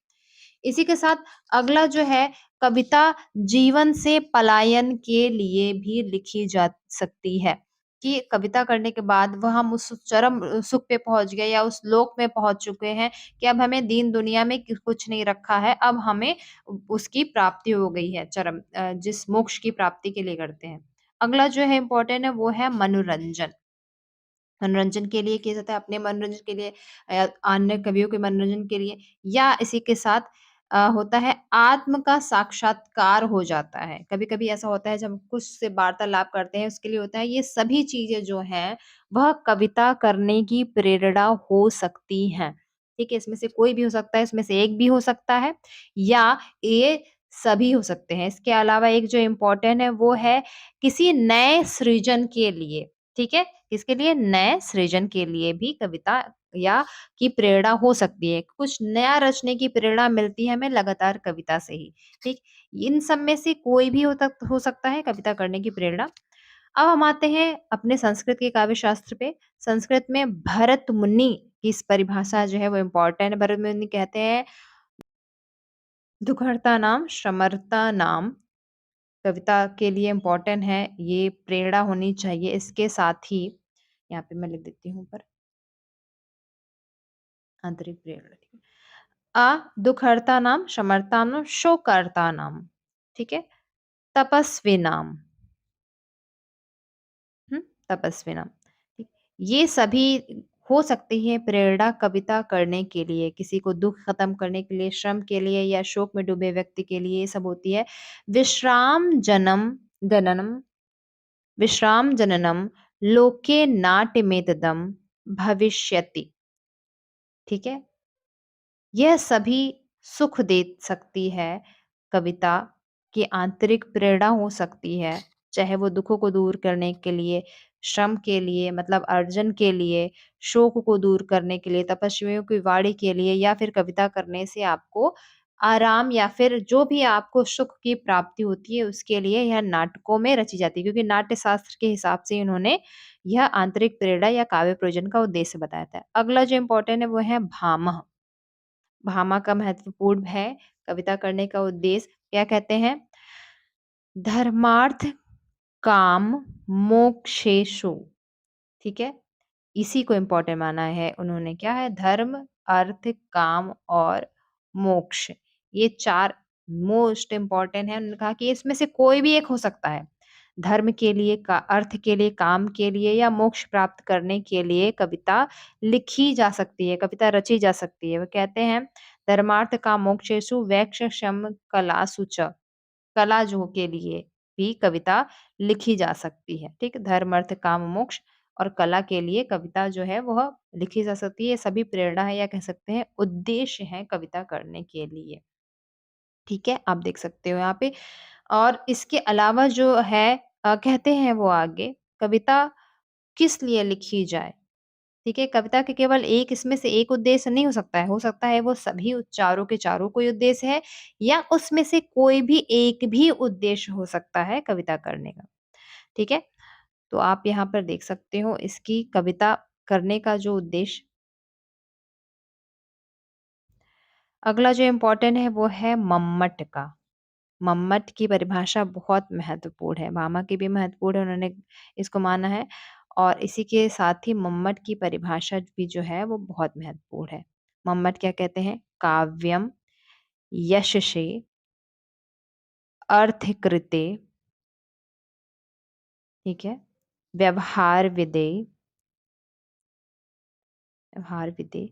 इसी के साथ अगला जो है, कविता जीवन से पलायन के लिए भी लिखी जा सकती है कि कविता करने के बाद वह हम उस चरम सुख पे पहुँच गए या उस लोक में पहुँच चुके हैं कि अब हमें दीन दुनिया में कुछ नहीं रखा है, अब हमें उसकी प्राप्ति हो गई है चरम जिस मोक्ष की प्राप्ति के लिए करते हैं। अगला जो है इम्पोर्टेंट है वो है मनोरंजन। मनोरंजन के लिए किया जाता है, अपने मनोरंजन के लिए अन्य कवियों के मनोरंजन के लिए, या इसी के साथ होता है आत्म का साक्षात्कार हो जाता है। कभी-कभी ऐसा होता है जब हम कुछ से वार्तालाप करते हैं उसके लिए होता है, ये सभी चीज़ें जो हैं वह कविता करने की प्रेरणा हो सकती हैं। ठीक है? इसमें से कोई भी हो सकता है, इसमें से एक भी हो सकता है या ये सभी हो सकते हैं। इसके अलावा एक जो इम्पोर्टेंट है वो है किसी नए सृजन के लिए, ठीक है? किसके लिए? नए सृजन के लिए भी कविता या की प्रेरणा हो सकती है। कुछ नया रचने की प्रेरणा मिलती है हमें लगातार कविता से ही, ठीक? इन सब में से कोई भी हो सकता है कविता करने की प्रेरणा। अब हम आते हैं अपने संस्कृत के काव्य शास्त्र पे। संस्कृत में भरत मुनि की इस परिभाषा जो है वो इम्पोर्टेंट है। भरत मुनि कहते हैं, दुखहर्ता नाम श्रमर्ता नाम कविता के लिए इम्पोर्टेंट है, ये प्रेरणा होनी चाहिए। इसके साथ ही यहाँ पे मैं लिख देती हूँ ऊपर, आंतरिक प्रेरणा, ठीक है। दुखहर्ता नाम, शमर्ता नाम, शोकर्ता नाम, ठीक है। तपस्वी नाम, हुँ, तपस्वी नाम, ठीक। ये सभी हो सकती है प्रेरणा कविता करने के लिए, किसी को दुःख खत्म करने के लिए, श्रम के लिए या शोक में डूबे व्यक्ति के लिए ये सब होती है। विश्राम जनम जननम विश्राम जननम लोके नाट्यमेतदम भविष्यति, ठीक है? यह सभी सुख दे सकती है, कविता की आंतरिक प्रेरणा हो सकती है, चाहे वो दुखों को दूर करने के लिए, श्रम के लिए मतलब अर्जन के लिए, शोक को दूर करने के लिए, तपस्वियों की वाणी के लिए या फिर कविता करने से आपको आराम या फिर जो भी आपको सुख की प्राप्ति होती है उसके लिए यह नाटकों में रची जाती है, क्योंकि नाट्य शास्त्र के हिसाब से इन्होंने यह आंतरिक प्रेरणा या काव्य प्रयोजन का उद्देश्य बताया था। अगला जो इम्पोर्टेंट है वो है भामह। भामा का महत्वपूर्ण है कविता करने का उद्देश्य, क्या कहते हैं? धर्मार्थ काम मोक्षेषु, ठीक है? इसी को इम्पोर्टेंट माना है उन्होंने, क्या है? धर्म, अर्थ, काम और मोक्ष, ये 4 मोस्ट इम्पोर्टेंट है। उन्होंने कहा कि इसमें से कोई भी एक हो सकता है। धर्म के लिए, का अर्थ के लिए, काम के लिए या मोक्ष प्राप्त करने के लिए कविता लिखी जा सकती है, कविता रची जा सकती है। वो कहते हैं धर्मार्थ काम मोक्षेषु वैक्ष शम कलासु च, कला जो के लिए भी कविता लिखी जा सकती है, ठीक? धर्म, अर्थ, काम, मोक्ष और कला के लिए कविता जो है वह लिखी जा सकती है। सभी प्रेरणा है या कह सकते हैं उद्देश्य हैं कविता करने के लिए, ठीक है? आप देख सकते हो यहाँ पे। और इसके अलावा जो है कहते हैं वो आगे, कविता किस लिए लिखी जाए? ठीक है, कविता के केवल एक इसमें से एक उद्देश्य नहीं हो सकता है वो सभी चारों के चारों कोई उद्देश्य है या उसमें से कोई भी एक भी उद्देश्य हो सकता है कविता करने का, ठीक है? तो आप यहाँ पर देख सकते हो इसकी कविता करने का जो उद्देश्य। अगला जो इम्पोर्टेंट है वो है मम्मट का। मम्मट की परिभाषा बहुत महत्वपूर्ण है, भामा की भी महत्वपूर्ण है, उन्होंने इसको माना है और इसी के साथ ही मम्मट की परिभाषा भी जो है वो बहुत महत्वपूर्ण है। मम्मट क्या कहते हैं? काव्यम यशसे अर्थकृते, ठीक है, व्यवहार विदे, व्यवहार विदे,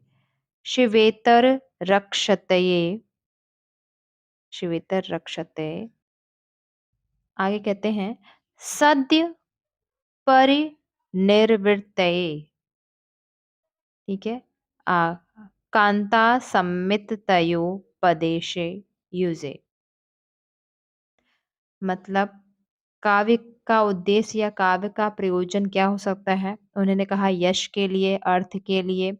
शिवेतर रक्षतये, शिवेतर रक्षतये, आगे कहते हैं सद्य परिनिर्वृत्तये, ठीक है, आ, कांता सम्मिततयो पदेशे युजे, मतलब काव्य का उद्देश्य या काव्य का प्रयोजन क्या हो सकता है? उन्होंने कहा यश के लिए, अर्थ के लिए,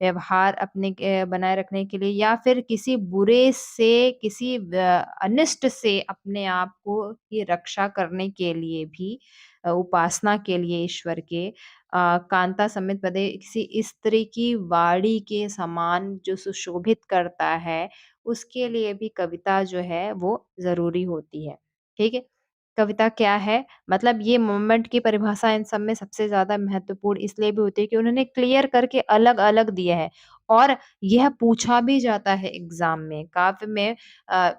व्यवहार अपने बनाए रखने के लिए, या फिर किसी बुरे से, किसी अनिष्ट से अपने आप को की रक्षा करने के लिए भी, उपासना के लिए ईश्वर के, कांता समेत पदे, किसी स्त्री की वाणी के समान जो सुशोभित करता है, उसके लिए भी कविता जो है वो जरूरी होती है। ठीक है, कविता क्या है? मतलब ये मोमेंट की परिभाषा इन सब में सबसे ज्यादा महत्वपूर्ण इसलिए भी होती है कि उन्होंने क्लियर करके अलग अलग दिया है और यह पूछा भी जाता है एग्जाम में। काव्य में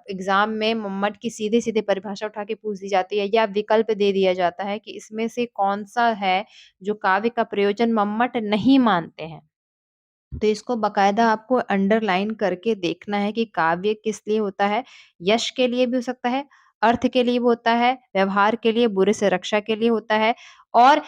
एग्जाम में मोमेंट की सीधे सीधे परिभाषा उठा के पूछ दी जाती है या विकल्प दे दिया जाता है कि इसमें से कौन सा है जो काव्य का प्रयोजन मम्मट नहीं मानते हैं। तो इसको बकायदा आपको अंडरलाइन करके देखना है कि काव्य किस लिए होता है। यश के लिए भी हो सकता है, अर्थ के लिए भी होता है, व्यवहार के लिए, बुरे से रक्षा के लिए होता है और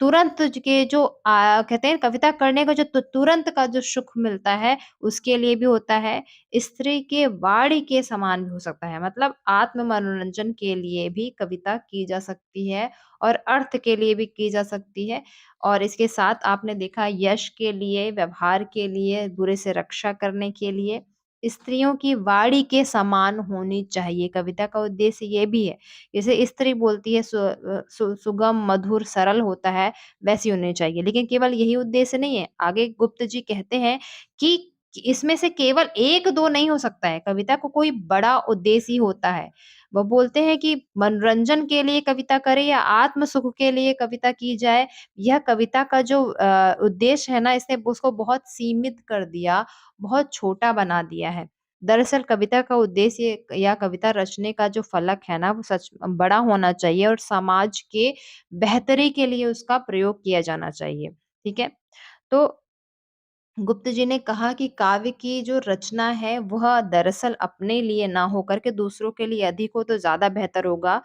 तुरंत के जो कहते हैं कविता करने का जो तुरंत का जो सुख मिलता है उसके लिए भी होता है। स्त्री के वाणी के समान भी हो सकता है, मतलब आत्म मनोरंजन के लिए भी कविता की जा सकती है और अर्थ के लिए भी की जा सकती है। और इसके साथ आपने देखा यश के लिए, व्यवहार के लिए, बुरे से रक्षा करने के लिए, स्त्रियों की वाणी के समान होनी चाहिए। कविता का उद्देश्य ये भी है, जैसे स्त्री बोलती है सुगम मधुर सरल होता है, वैसी होनी चाहिए। लेकिन केवल यही उद्देश्य नहीं है, आगे गुप्त जी कहते हैं कि इसमें से केवल 1-2 नहीं हो सकता है, कविता को कोई बड़ा उद्देश्य ही होता है। वो बोलते हैं कि मनोरंजन के लिए कविता करें या आत्म सुख के लिए कविता की जाए, यह कविता का जो उद्देश्य है ना, इसने उसको बहुत सीमित कर दिया, बहुत छोटा बना दिया है। दरअसल कविता का उद्देश्य या कविता रचने का जो फलक है ना, वो सच बड़ा होना चाहिए और समाज के बेहतरी के लिए उसका प्रयोग किया जाना चाहिए। ठीक है? तो गुप्त जी ने कहा कि काव्य की जो रचना है वह दरअसल अपने लिए ना होकर के दूसरों के लिए अधिक हो तो ज्यादा बेहतर होगा।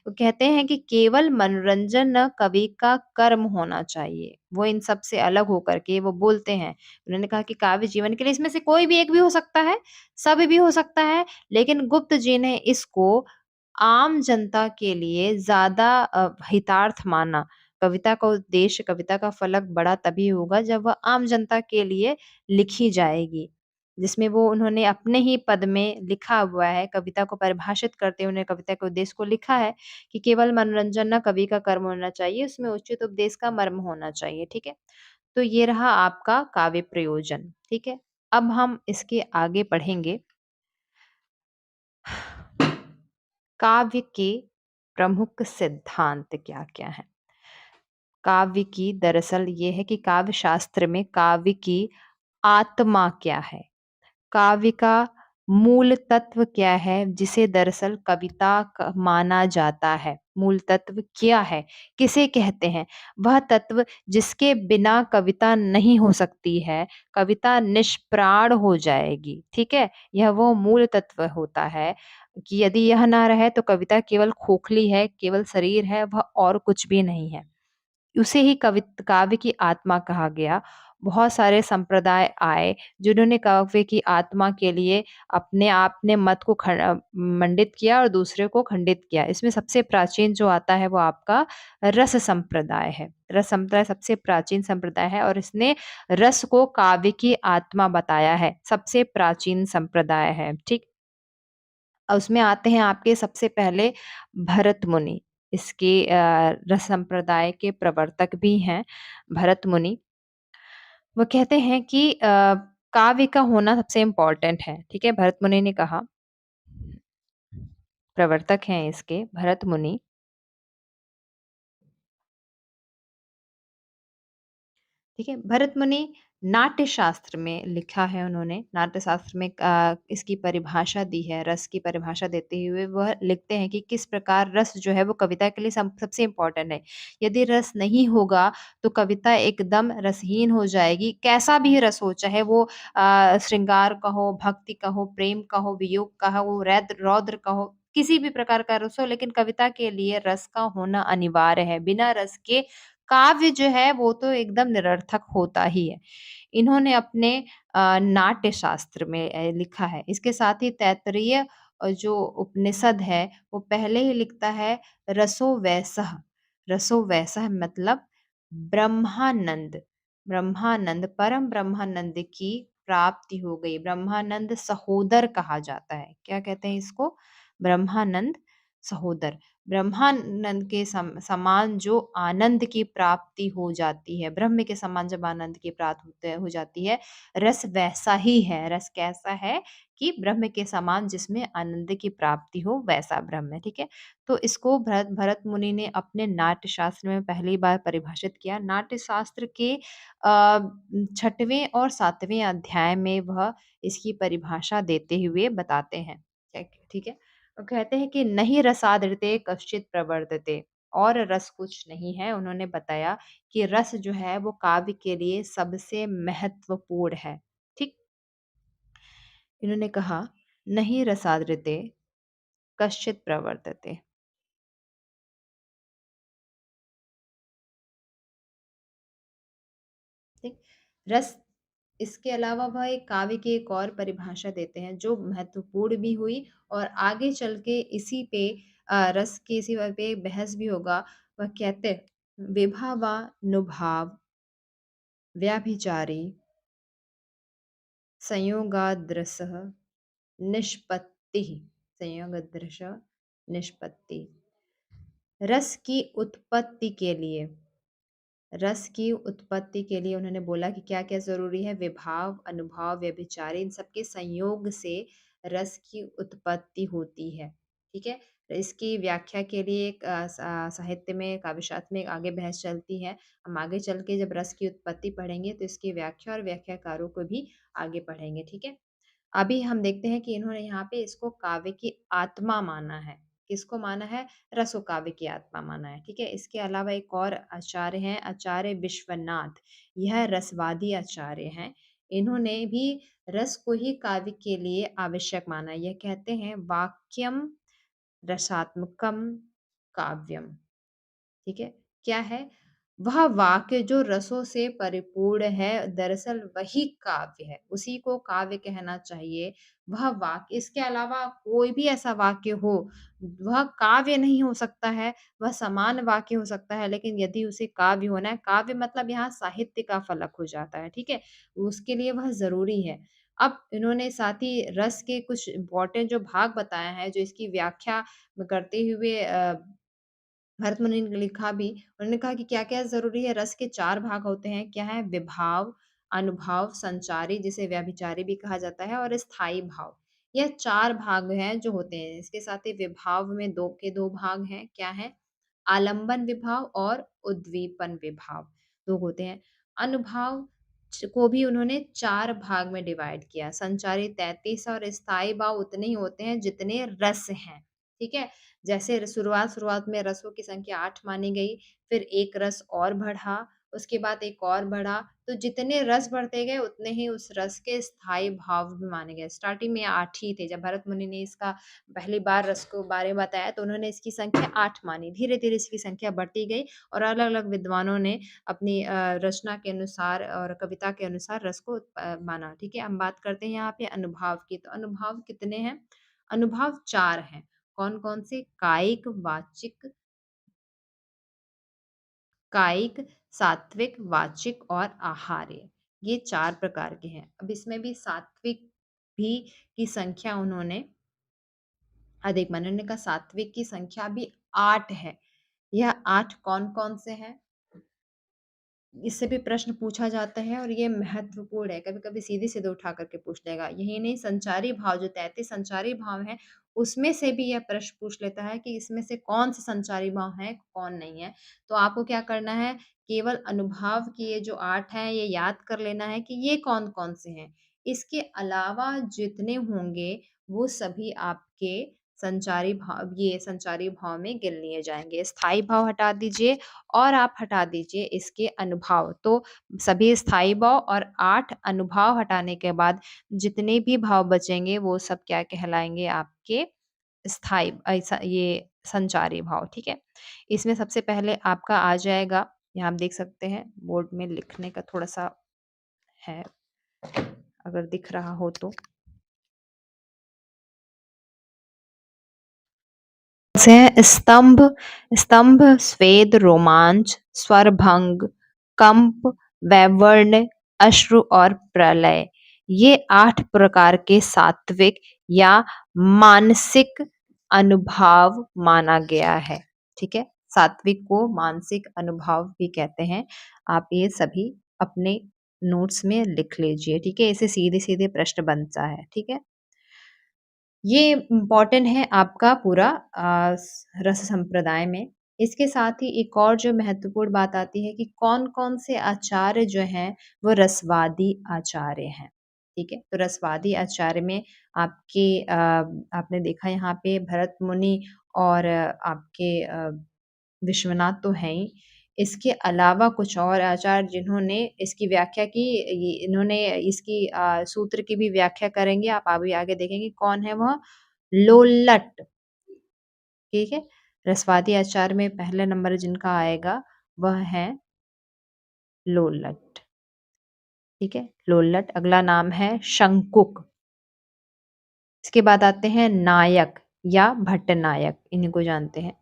वो कहते हैं कि केवल मनोरंजन न कवि का कर्म होना चाहिए, वो इन सब से अलग होकर के वो बोलते हैं। उन्होंने कहा कि काव्य जीवन के लिए इसमें से कोई भी एक भी हो सकता है, सब भी हो सकता है, लेकिन गुप्त जी ने इसको आम जनता के लिए ज्यादा हितार्थ माना। कविता का उद्देश्य, कविता का फलक बड़ा तभी होगा जब वह आम जनता के लिए लिखी जाएगी, जिसमें वो उन्होंने अपने ही पद में लिखा हुआ है, कविता को परिभाषित करते हुए उन्होंने कविता के उद्देश्य को लिखा है कि केवल मनोरंजन ना कवि का कर्म होना चाहिए, उसमें उचित उपदेश का मर्म होना चाहिए। ठीक है, तो ये रहा आपका काव्य प्रयोजन। ठीक है, अब हम इसके आगे पढ़ेंगे। काव्य के प्रमुख सिद्धांत क्या क्या है? काव्य की दरअसल ये है कि काव्य शास्त्र में काव्य की आत्मा क्या है, काव्य का मूल तत्व क्या है, जिसे दरअसल कविता माना जाता है। मूल तत्व क्या है, किसे कहते हैं? वह तत्व जिसके बिना कविता नहीं हो सकती है, कविता निष्प्राण हो जाएगी। ठीक है, यह वो मूल तत्व होता है कि यदि यह ना रहे तो कविता केवल खोखली है, केवल शरीर है, वह और कुछ भी नहीं है। उसे ही काव्य की आत्मा कहा गया। बहुत सारे संप्रदाय आए जिन्होंने काव्य की आत्मा के लिए अपने आपने मत को मंडित किया और दूसरे को खंडित किया। इसमें सबसे प्राचीन जो आता है वो आपका रस संप्रदाय है। रस संप्रदाय सबसे प्राचीन संप्रदाय है और इसने रस को काव्य की आत्मा बताया है, सबसे प्राचीन संप्रदाय है। ठीक, उसमें आते हैं आपके सबसे पहले भरत मुनि। इसके रस संप्रदाय के प्रवर्तक भी हैं भरत मुनि। वो कहते हैं कि काव्य का होना सबसे इम्पोर्टेंट है, ठीक है? भरत मुनि ने कहा, प्रवर्तक हैं इसके भरत मुनि। ठीक है, भरत मुनि नाट्य शास्त्र में लिखा है उन्होंने, नाट्य शास्त्र में इसकी परिभाषा दी है, रस की परिभाषा देते हुए वह लिखते हैं कि किस प्रकार रस जो है वो कविता के लिए सबसे इम्पोर्टेंट है। यदि रस नहीं होगा तो कविता एकदम रसहीन हो जाएगी, कैसा भी रस हो, चाहे वो श्रृंगार का हो, भक्ति का हो, प्रेम का हो, वियोग का हो, रौद्र का हो, किसी भी प्रकार का रस हो, लेकिन कविता के लिए रस का होना अनिवार्य है। बिना रस के काव्य जो है वो तो एकदम निरर्थक होता ही है। इन्होंने अपने नाट्य शास्त्र में लिखा है। इसके साथ ही तैत्तिरीय जो उपनिषद है वो पहले ही लिखता है रसो वैसः। रसो वैसः मतलब ब्रह्मानंद, ब्रह्मानंद परम ब्रह्मानंद की प्राप्ति हो गई। ब्रह्मानंद सहोदर कहा जाता है। क्या कहते हैं इसको? ब्रह्मानंद सहोदर। ब्रह्मानंद के समान जो आनंद की प्राप्ति हो जाती है, ब्रह्म के समान जब आनंद की प्राप्त हो जाती है, रस वैसा ही है। रस कैसा है कि ब्रह्म के समान जिसमें आनंद की प्राप्ति हो वैसा ब्रह्म है, ठीक है? तो इसको भरत भरत मुनि ने अपने नाट्य शास्त्र में पहली बार परिभाषित किया। नाट्य शास्त्र के 6वें और 7वें अध्याय में वह इसकी परिभाषा देते हुए बताते हैं। ठीक है? वो कहते हैं कि नहीं रसादृते कश्चित प्रवर्तते, और रस कुछ नहीं है। उन्होंने बताया कि रस जो है वो काव्य के लिए सबसे महत्वपूर्ण है। ठीक? इन्होंने कहा नहीं रसादृते कश्चित प्रवर्तते। ठीक? रस, इसके अलावा वह एक काव्य की एक और परिभाषा देते हैं जो महत्वपूर्ण भी हुई, और आगे चल के इसी पे रस के इसी पे बहस भी होगा। वह कहते हैं विभावानुभाव व्याभिचारी संयोगादृशः निष्पत्तिः। संयोगादृश निष्पत्ति। रस की उत्पत्ति के लिए, रस की उत्पत्ति के लिए उन्होंने बोला कि क्या-क्या ज़रूरी है? विभाव, अनुभव, व्यभिचारी, इन सब के संयोग से रस की उत्पत्ति होती है। ठीक है? इसकी व्याख्या के लिए एक साहित्य में, काव्यशास्त्र में आगे बहस चलती है। हम आगे चल के जब रस की उत्पत्ति पढ़ेंगे तो इसकी व्याख्या और व्याख्याकारों को भी आगे पढ़ेंगे। ठीक है? अभी हम देखते हैं कि इन्होंने यहाँ पे इसको काव्य की आत्मा माना है। किसको माना है? रसो काव्य की आत्मा माना है। ठीक है? इसके अलावा एक और आचार्य हैं, आचार्य विश्वनाथ। यह रसवादी आचार्य हैं। इन्होंने भी रस को ही काव्य के लिए आवश्यक माना है। यह कहते हैं वाक्यम रसात्मकम काव्यम। ठीक है? क्या है? वह वाक्य जो रसों से परिपूर्ण है, दरअसल वही काव्य है, उसी को काव्य कहना चाहिए। वह वाक्य, इसके अलावा कोई भी ऐसा वाक्य हो, वह काव्य नहीं हो सकता है, वह समान वाक्य हो सकता है, लेकिन यदि उसे काव्य होना है, काव्य मतलब यहाँ साहित्य का फलक हो जाता है, ठीक है? उसके लिए वह ज़रूरी है। अब इन्होंने साथ ही रस के कुछ इम्पोर्टेंट जो भाग बताए हैं, जो इसकी व्याख्या करते हुए भरत मुनि ने लिखा भी, उन्होंने कहा कि क्या-क्या ज़रूरी है? रस के 4 भाग होते हैं, क्या है? विभाव, अनुभाव, संचारी जिसे व्यभिचारी भी कहा जाता है, और स्थायी भाव। यह 4 भाग हैं जो होते हैं। इसके साथ ही विभाव में 2 भाग हैं, क्या हैं? आलंबन विभाव और उद्दीपन विभाव, 2 होते हैं। अनुभाव को भी उन्होंने 4 भाग में डिवाइड किया। संचारी 33 और स्थायी भाव उतने ही होते हैं जितने रस हैं। ठीक है? जैसे शुरुआत में रसों की संख्या 8 मानी गई, फिर 1 रस और बढ़ा, उसके बाद एक और बढ़ा, तो जितने रस बढ़ते गए उतने ही उस रस के स्थायी भाव भी माने गए। स्टार्टिंग में 8 ही थे। जब भरत मुनि ने इसका पहली बार रस को बारे में बताया तो उन्होंने इसकी संख्या 8 मानी। धीरे-धीरे इसकी संख्या बढ़ती गई और अलग-अलग विद्वानों ने अपनी रचना के अनुसार और कविता के अनुसार रस को माना। ठीक है? हम बात करते हैं यहाँ पे अनुभाव की। तो अनुभाव कितने हैं? अनुभाव 4 हैं। कौन-कौन से? कायिक, वाचिक, कायिक, सात्विक, वाचिक और आहार्य। ये 4 प्रकार के हैं। अब इसमें भी सात्विक भी की संख्या उन्होंने अधिक माना। उन्होंने कहा सात्विक की संख्या भी 8 है। यह 8 कौन-कौन से हैं? इससे भी प्रश्न पूछा जाता है और ये महत्वपूर्ण है। कभी-कभी सीधे-सीधे उठा करके पूछ लेगा। यही नहीं, संचारी भाव जो 33 संचारी भाव हैं, उसमें से भी यह प्रश्न पूछ लेता है कि इसमें से कौन से संचारी भाव हैं, कौन नहीं है। तो आपको क्या करना है, केवल अनुभाव की ये जो 8 हैं, ये याद कर लेना है कि ये कौन-कौन से हैं। इसके अलावा जितने होंगे, वो सभी आपके संचारी भाव में गिन लिए जाएँगे। स्थायी भाव हटा दीजिए और आप हटा दीजिए इसके अनुभाव। तो सभी स्थायी भाव और 8 अनुभाव हटाने के बाद जितने भी भाव बचेंगे वो सब क्या कहलाएँगे, आपके स्थायी ये संचारी भाव, ठीक है? इसमें सबसे पहले आपका आ जाएगा, यहाँ आप देख सकते हैं बोर्ड में लिखने का थोड़ा-सा है, अगर दिख रहा हो तो। से स्तंभ, स्तंभ, स्वेद, रोमांच, स्वरभंग, कंप, वैवर्ण्य, अश्रु और प्रलय। ये 8 प्रकार के सात्विक या मानसिक अनुभाव माना गया है। ठीक है? सात्विक को मानसिक अनुभाव भी कहते हैं। आप ये सभी अपने नोट्स में लिख लीजिए। ठीक है? इससे सीधे-सीधे प्रश्न बनता है। ठीक है? ये इम्पोर्टेंट है आपका पूरा रस संप्रदाय में। इसके साथ ही एक और जो महत्वपूर्ण बात आती है कि कौन-कौन से आचार्य जो हैं, वो रसवादी आचार्य हैं। ठीक है? तो रसवादी आचार्य में आपके आपने देखा यहाँ पे भरत मुनि और आपके विश्वनाथ तो हैं ही। इसके अलावा कुछ और आचार्य जिन्होंने इसकी व्याख्या की, इन्होंने इसकी सूत्र की भी व्याख्या करेंगे। आप अभी आगे देखेंगे कौन है वह, लोल्लट। ठीक है? रसवादी आचार्य में पहले नंबर जिनका आएगा वह है लोल्लट। ठीक है? लोल्लट। अगला नाम है शंकुक। इसके बाद आते हैं नायक या भट्टनायक, इन्हीं को जानते हैं।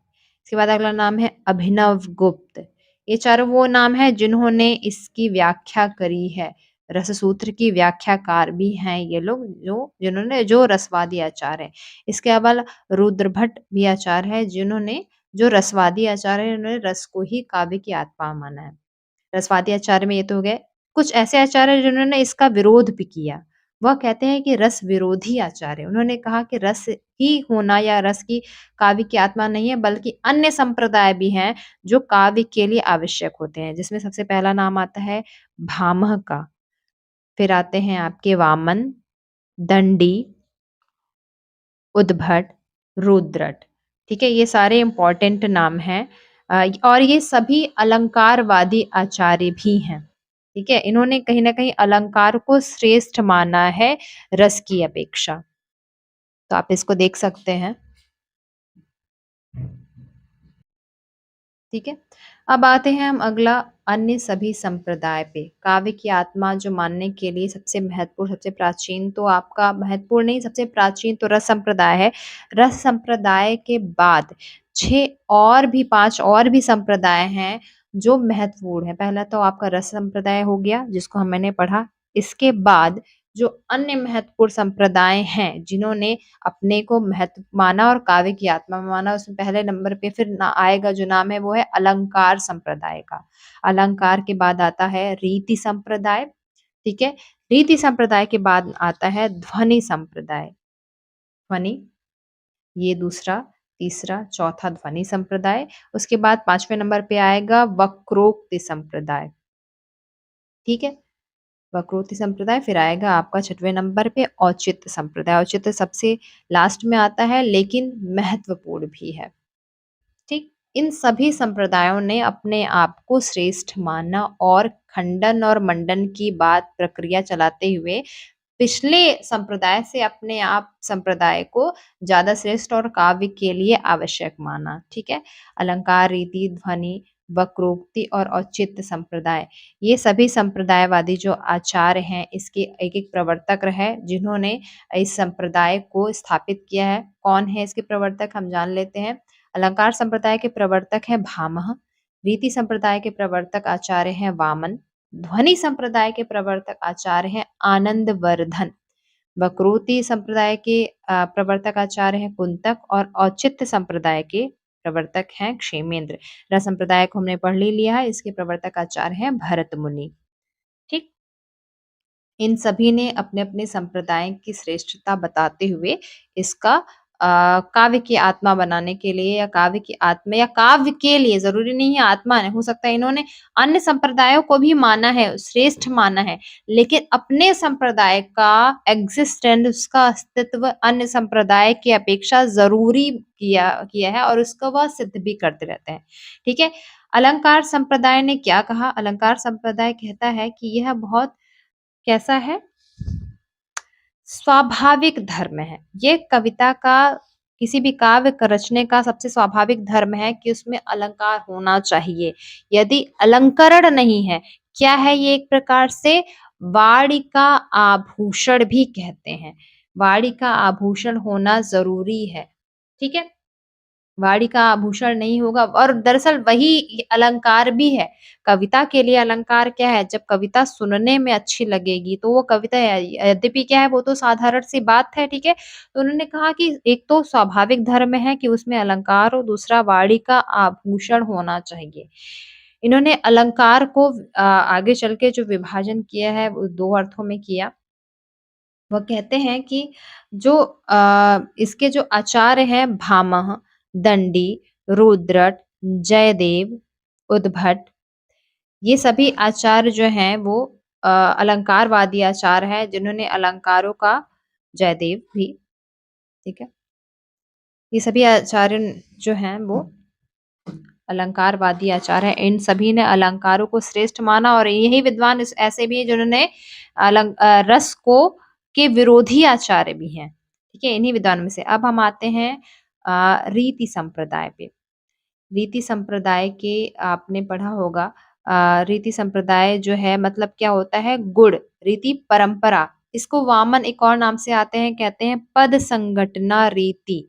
इसके बाद अगला नाम है अभिनवगुप्त। ये चारों वो नाम है जिन्होंने इसकी व्याख्या करी है। रससूत्र की व्याख्याकार भी हैं ये लोग, जो रसवादी आचार्य हैं। इसके अलावा रुद्रभट्ट भी आचार्य है जिन्होंने, जो रसवादी आचार्य है, उन्होंने रस को ही काव्य की आत्मा माना है। रसवादी आचार्य में ये तो हो गए। कुछ ऐसे आचार्य हैं जिन्होंने इसका विरोध भी किया। वह कहते हैं कि रस विरोधी आचार्य। उन्होंने कहा कि रस ही होना या रस की काव्य की आत्मा नहीं है, बल्कि अन्य संप्रदाय भी हैं जो काव्य के लिए आवश्यक होते हैं। जिसमें सबसे पहला नाम आता है भामह का। फिर आते हैं आपके वामन, दंडी, उद्भट, रुद्रट। ठीक है? ये सारे इम्पोर्टेंट नाम हैं। और ये सभी अलंकारवादी आचार्य भी हैं। ठीक है? इन्होंने कहीं न कहीं अलंकार को श्रेष्ठ माना है रस की अपेक्षा। तो आप इसको देख सकते हैं। ठीक है? अब आते हैं हम अगला अन्य सभी संप्रदाय पे। काव्य की आत्मा जो मानने के लिए सबसे महत्वपूर्ण, सबसे प्राचीन, तो आपका महत्वपूर्ण नहीं, सबसे प्राचीन तो रस संप्रदाय है। रस संप्रदाय के बाद 6 और भी 5 और भी संप्रदाय हैं जो महत्वपूर्ण हैं। पहला तो आपका रस संप्रदाय हो गया जिसको मैंने पढ़ा। इसके बाद जो अन्य महत्वपूर्ण संप्रदाय हैं जिन्होंने अपने को महत्व माना और काव्य की आत्मा माना, उसमें पहले नंबर पे फिर आएगा जो नाम है वो है अलंकार संप्रदाय का। अलंकार के बाद आता है रीति संप्रदाय। ठीक है? रीति संप्रदाय के बाद आता है ध्वनि संप्रदाय। ध्वनि, ये दूसरा, तीसरा, चौथा ध्वनि संप्रदाय। उसके बाद 5वें नंबर पे आएगा वक्रोक्ति संप्रदाय। ठीक है? वक्रोक्ति संप्रदाय। फिर आएगा आपका 6वें नंबर पे औचित्य संप्रदाय। औचित्य सबसे लास्ट में आता है लेकिन महत्वपूर्ण भी है। ठीक? इन सभी संप्रदायों ने अपने आप को श्रेष्ठ माना और खंडन और मंडन की बात प्रक्रिया चलाते हुए पिछले संप्रदाय से अपने आप संप्रदाय को ज़्यादा श्रेष्ठ और काव्य के लिए आवश्यक माना। ठीक है? अलंकार, रीति, ध्वनि, वक्रोक्ति और औचित्य संप्रदाय, ये सभी संप्रदायवादी जो आचार्य हैं इसके एक-एक प्रवर्तक रहे जिन्होंने इस संप्रदाय को स्थापित किया है। कौन है इसके प्रवर्तक, हम जान लेते हैं। अलंकार संप्रदाय के प्रवर्तक हैं भामह, रीति संप्रदाय के प्रवर्तक आचार्य हैं वामन, ध्वनि संप्रदाय के प्रवर्तक आचार्य हैं आनंदवर्धन, वक्रोक्ति संप्रदाय के प्रवर्तक आचार्य हैं कुंतक और औचित्य संप्रदाय के प्रवर्तक हैं क्षेमेंद्र। रस संप्रदाय को हमने पढ़ ही लिया है, इसके प्रवर्तक आचार्य हैं भरत मुनि। ठीक, इन सभी ने अपने अपने संप्रदाय की श्रेष्ठता बताते हुए इसका काव्य की आत्मा बनाने के लिए या काव्य की आत्मा या काव्य के लिए, जरूरी नहीं है आत्मा है, हो सकता है इन्होंने अन्य संप्रदायों को भी माना है, श्रेष्ठ माना है, लेकिन अपने संप्रदाय का एग्जिस्टेंस, उसका अस्तित्व अन्य संप्रदाय की अपेक्षा जरूरी किया है और उसको वह सिद्ध भी करते रहते हैं। ठीक है, अलंकार संप्रदाय ने क्या कहा? अलंकार संप्रदाय कहता है कि यह बहुत कैसा है, स्वाभाविक धर्म है। ये कविता का, किसी भी काव्य रचने का सबसे स्वाभाविक धर्म है कि उसमें अलंकार होना चाहिए। यदि अलंकरण नहीं है, क्या है ये? एक प्रकार से वाणी का आभूषण भी कहते हैं। वाणी का आभूषण होना जरूरी है। ठीक है, वाणी का आभूषण नहीं होगा, और दरअसल वही अलंकार भी है। कविता के लिए अलंकार क्या है? जब कविता सुनने में अच्छी लगेगी तो वो कविता यद्यपि क्या है, वो तो साधारण सी बात है। ठीक है, तो उन्होंने कहा कि एक तो स्वाभाविक धर्म है कि उसमें अलंकार हो, दूसरा वाणी का आभूषण होना चाहिए। इन्होंने अलंकार को आगे चल के जो विभाजन किया है वो दो अर्थों में किया। वह कहते हैं कि जो इसके जो आचार्य हैं, भामह, दंडी, रुद्रट, जयदेव, उद्भट, ये सभी आचार्य जो हैं वो अलंकारवादी आचार्य हैं, जिन्होंने अलंकारों का, जयदेव भी, ठीक है, ये सभी आचार्य जो हैं वो अलंकारवादी आचार्य हैं। इन सभी ने अलंकारों को श्रेष्ठ माना, और यही विद्वान ऐसे भी हैं जिन्होंने रस को के विरोधी आचार्य भी हैं। ठीक है, इन्हीं विद्वान में से। अब हम आते हैं रीति संप्रदाय पे। रीति संप्रदाय के आपने पढ़ा होगा, रीति संप्रदाय जो है मतलब क्या होता है? गुण, रीति, परंपरा। इसको वामन एक और नाम से आते हैं, कहते हैं पद संघटना रीति।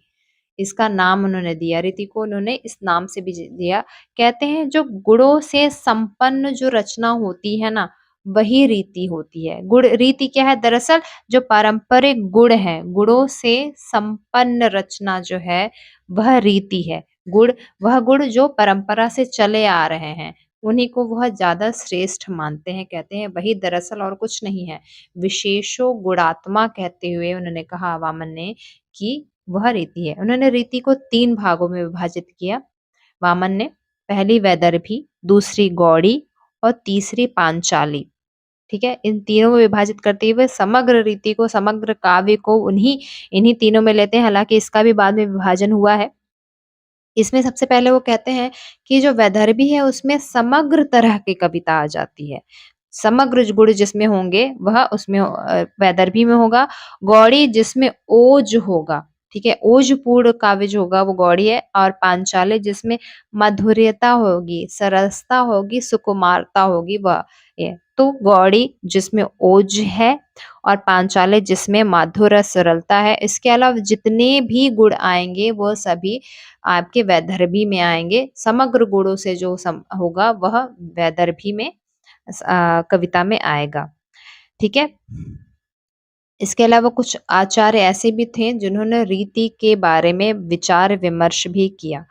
इसका नाम उन्होंने दिया, रीति को उन्होंने इस नाम से भी दिया। कहते हैं जो गुणों से संपन्न जो रचना होती है ना, वही रीति होती है। गुण, रीति क्या है? दरअसल जो पारंपरिक गुण है, गुणों से संपन्न रचना जो है वह रीति है। गुण, वह गुण जो परंपरा से चले आ रहे हैं, उन्हीं को वह ज्यादा श्रेष्ठ मानते हैं। कहते हैं वही दरअसल और कुछ नहीं है। विशेषो गुणात्मा कहते हुए उन्होंने कहा, वामन ने, कि वह रीति है। उन्होंने रीति को 3 भागों में विभाजित किया, वामन ने। पहली वैदर्भी, दूसरी गौड़ी और तीसरी पांचाली। ठीक है, इन तीनों में विभाजित करते हुए समग्र रीति को, समग्र काव्य को इन्हीं तीनों में लेते हैं। हालांकि इसका भी बाद में विभाजन हुआ है। इसमें सबसे पहले वो कहते हैं कि जो वैदर्भी है उसमें समग्र तरह की कविता आ जाती है। समग्र गुण जिसमें होंगे वह उसमें वैदर्भी में होगा। गौड़ी जिसमें ओज होगा, ठीक है, ओज पूर्ण काव्य जो होगा वो गौड़ी है। और पांचाली जिसमें माधुर्यता होगी, सरसता होगी, सुकुमारता होगी, वह ये। तो गौड़ी जिसमें ओज है और पांचाली जिसमें माधुर्य सरलता है। इसके अलावा जितने भी गुण आएंगे वो सभी आपके वैदर्भी में आएंगे। समग्र गुणों से जो होगा वह वैदर्भी में कविता में आएगा। ठीक है, इसके अलावा कुछ आचार्य ऐसे भी थे जिन्होंने रीति के बारे में विचार विमर्श भी किया।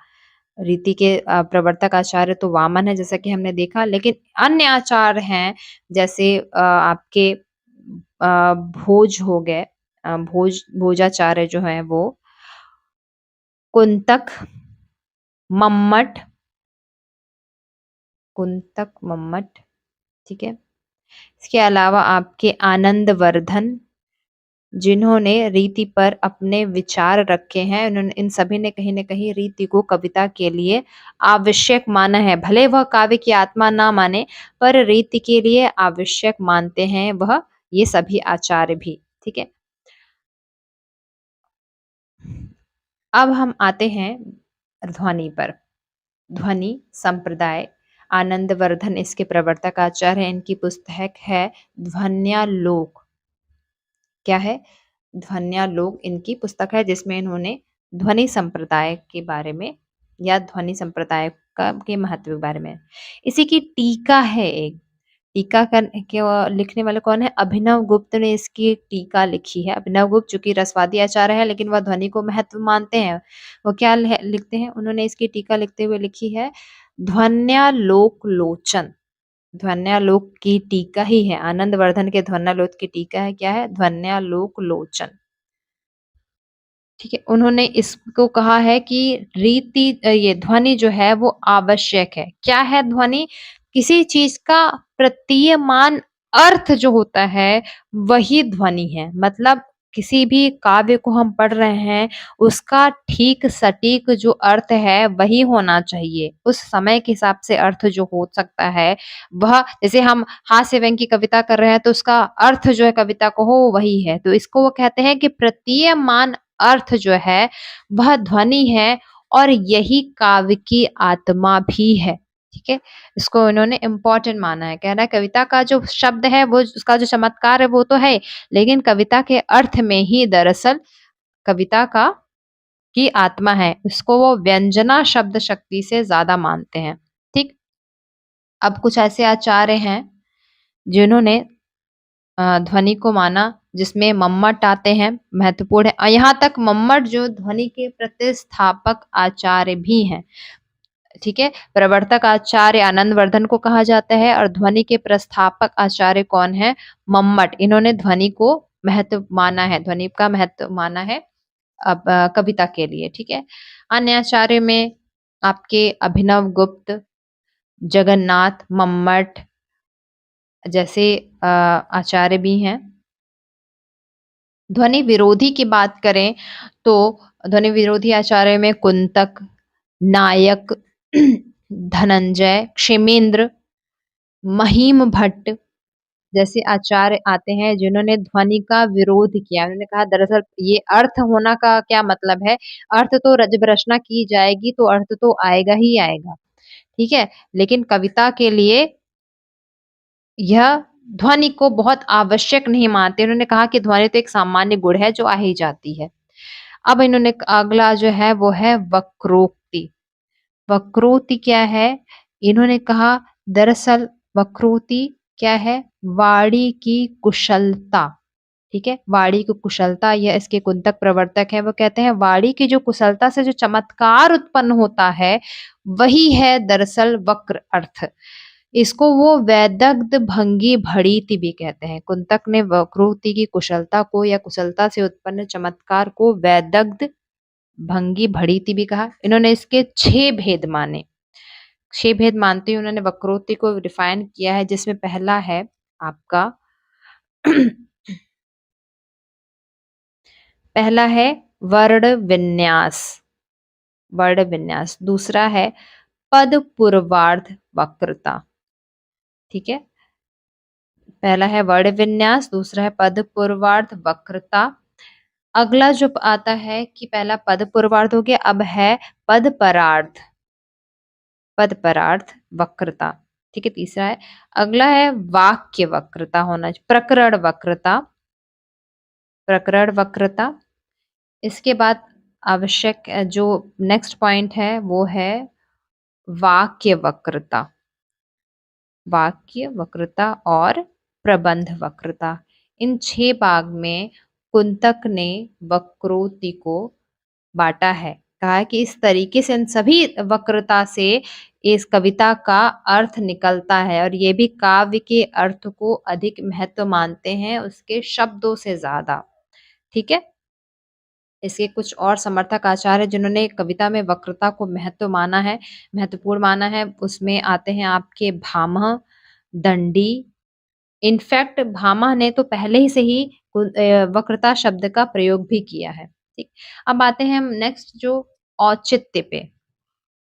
रीति के प्रवर्तक आचार्य तो वामन है, जैसा कि हमने देखा, लेकिन अन्य आचार्य हैं जैसे आपके भोज हो गए, भोजाचार्य जो है वो, कुंतक, मम्मट, ठीक है। इसके अलावा आपके आनंदवर्धन, जिन्होंने रीति पर अपने विचार रखे हैं, उन्होंने, इन सभी ने कहीं न कहीं रीति को कविता के लिए आवश्यक माना है। भले वह काव्य की आत्मा ना माने, पर रीति के लिए आवश्यक मानते हैं वह ये सभी आचार्य भी। ठीक है, अब हम आते हैं ध्वनि पर। ध्वनि संप्रदाय, आनंदवर्धन इसके प्रवर्तक आचार्य हैं। इनकी पुस्तक है ध्वन्यालोक। क्या है? ध्वन्यालोक इनकी पुस्तक है, जिसमें इन्होंने ध्वनि संप्रदाय के बारे में या ध्वनि संप्रदाय का के महत्व के बारे में। इसी की टीका है एक, टीका लिखने वाले कौन है? अभिनव गुप्त ने इसकी टीका लिखी है। अभिनव गुप्त जो कि रसवादी आचार्य है, लेकिन वह ध्वनि को महत्व मानते हैं। वो क्या लिखते हैं? उन्होंने इसकी टीका लिखते हुए लिखी है, ध्वन्यालोक लोचन। ध्वन्यालोक की टीका ही है, आनंद वर्धन के ध्वन्यालोक की टीका है, क्या है? ध्वन्यालोक लोचन। ठीक है, उन्होंने इसको कहा है कि ये ध्वनि जो है वो आवश्यक है। क्या है ध्वनि? किसी चीज का प्रतीयमान अर्थ जो होता है वही ध्वनि है। मतलब किसी भी काव्य को हम पढ़ रहे हैं, उसका ठीक सटीक जो अर्थ है वही होना चाहिए। उस समय के हिसाब से अर्थ जो हो सकता है वह, जैसे हम हास्य व्यंग्य की कविता कर रहे हैं तो उसका अर्थ जो है कविता को हो वही है। तो इसको वो कहते हैं कि प्रतीयमान अर्थ जो है वह ध्वनि है, और यही काव्य की आत्मा भी है। ठीक है, इसको इन्होंने इम्पोर्टेंट माना है। कह रहा है कविता का जो शब्द है वो, उसका जो चमत्कार है वो तो है, लेकिन कविता के अर्थ में ही दरअसल कविता का की आत्मा है। उसको वो व्यंजना शब्द शक्ति से ज्यादा मानते हैं। ठीक, अब कुछ ऐसे आचार्य हैं जिन्होंने ध्वनि को माना, जिसमें मम्मट आते हैं, महत्वपूर्ण है। और यहाँ तक मम्मट जो ध्वनि के प्रतिस्थापक आचार्य भी हैं। ठीक है, प्रवर्तक आचार्य आनंद वर्धन को कहा जाता है, और ध्वनि के प्रस्थापक आचार्य कौन है? मम्मट। इन्होंने ध्वनि को महत्व माना है, ध्वनि का महत्व माना है अब कविता के लिए। ठीक है, अन्य आचार्य में आपके अभिनव गुप्त, जगन्नाथ, मम्मट जैसे आचार्य भी हैं। ध्वनि विरोधी की बात करें तो ध्वनि विरोधी आचार्य में कुंतक, नायक, धनंजय, क्षेमेंद्र, महीम भट्ट जैसे आचार्य आते हैं जिन्होंने ध्वनि का विरोध किया। उन्होंने कहा दरअसल ये अर्थ होना का क्या मतलब है? अर्थ तो जब रचना की जाएगी तो अर्थ तो आएगा ही आएगा। ठीक है, लेकिन कविता के लिए यह ध्वनि को बहुत आवश्यक नहीं मानते। उन्होंने कहा कि ध्वनि तो एक सामान्य गुण है जो आ ही जाती है। अब इन्होंने अगला जो है वो है वक्रोक्ति। वक्रोक्ति क्या है? इन्होंने कहा दरअसल वक्रोक्ति क्या है? वाणी की कुशलता। ठीक है, वाणी की कुशलता, यह इसके कुंतक प्रवर्तक है। वो कहते हैं वाणी की जो कुशलता से जो चमत्कार उत्पन्न होता है वही है दरअसल वक्र अर्थ। इसको वो वैदग्ध भंगी भड़ीति भी कहते हैं। कुंतक ने वक्रोक्ति की कुशलता को या कुशलता से उत्पन्न चमत्कार को वैदग्ध भंगी भड़ीति भी कहा। इन्होंने इसके 6 भेद माने। 6 भेद मानते हुए उन्होंने वक्रोक्ति को डिफाइन किया है, जिसमें पहला है आपका पहला है वर्ण विन्यास, वर्ण विन्यास। दूसरा है पद पूर्वार्ध वक्रता। ठीक है, पहला है वर्ण विन्यास, दूसरा है पद पूर्वार्ध वक्रता। अगला जो आता है कि पहला पद पूर्वार्ध हो गया, अब है पद परार्ध, पद परार्ध वक्रता। ठीक है, तीसरा है, अगला है वाक्य वक्रता होना, प्रकरण वक्रता, प्रकरण वक्रता। इसके बाद आवश्यक जो नेक्स्ट पॉइंट है वो है वाक्य वक्रता, वाक्य वक्रता और प्रबंध वक्रता। इन 6 भाग में कुंतक ने वक्रोक्ति को बांटा है। कहा है कि इस तरीके से इन सभी वक्रता से इस कविता का अर्थ निकलता है, और ये भी काव्य के अर्थ को अधिक महत्व मानते हैं उसके शब्दों से ज्यादा। ठीक है, इसके कुछ और समर्थक आचार्य जिन्होंने कविता में वक्रता को महत्व माना है, महत्वपूर्ण माना है, उसमें आते हैं आपके भामह, दंडी। इनफैक्ट भामह ने तो पहले ही से ही वक्रता शब्द का प्रयोग भी किया है। ठीक, अब आते हैं हम नेक्स्ट जो औचित्य पे।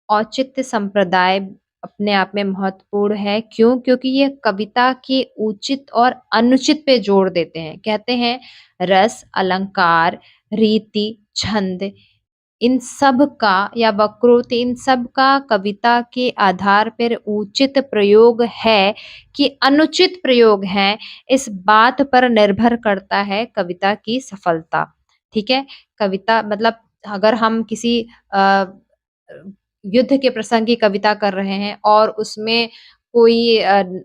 औचित्य संप्रदाय अपने आप में महत्वपूर्ण है। क्यों? क्योंकि ये कविता के उचित और अनुचित पे जोर देते हैं। कहते हैं रस, अलंकार, रीति, छंद, इन सब का या वक्रोक्ति, इन सब का कविता के आधार पर उचित प्रयोग है कि अनुचित प्रयोग है, इस बात पर निर्भर करता है कविता की सफलता। ठीक है, कविता मतलब अगर हम किसी युद्ध के प्रसंग की कविता कर रहे हैं और उसमें कोई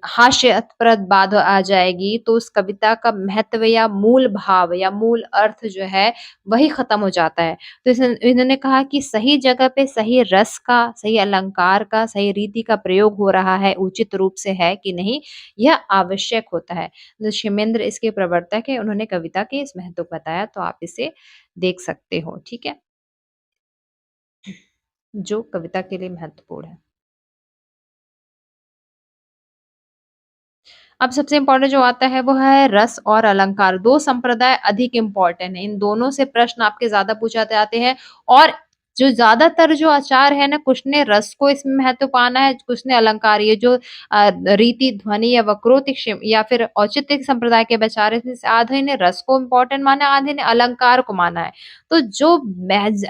हास्यास्पद बात आ जाएगी तो उस कविता का महत्व या मूल भाव या मूल अर्थ जो है वही खत्म हो जाता है। तो इन्होंने कहा कि सही जगह पे सही रस का, सही अलंकार का, सही रीति का प्रयोग हो रहा है, उचित रूप से है कि नहीं, यह आवश्यक होता है। तो शिवेंद्र इसके प्रवर्तक है, उन्होंने कविता के इस महत्व को बताया, तो आप इसे देख सकते हो, ठीक है, जो कविता के लिए महत्वपूर्ण है। अब सबसे इम्पोर्टेंट जो आता है वो है रस और अलंकार। दो संप्रदाय अधिक इम्पोर्टेंट है, इन दोनों से प्रश्न आपके ज्यादा पूछा जाते हैं। और जो ज्यादातर जो आचार है ना, कुछ ने रस को इसमें महत्व पाना है, कुछ ने अलंकार। ये जो रीति ध्वनि या वक्रोक्ति या फिर औचित्य संप्रदाय के विचार, आधे ने रस को इम्पोर्टेंट माना, आधे ने अलंकार को माना है। तो जो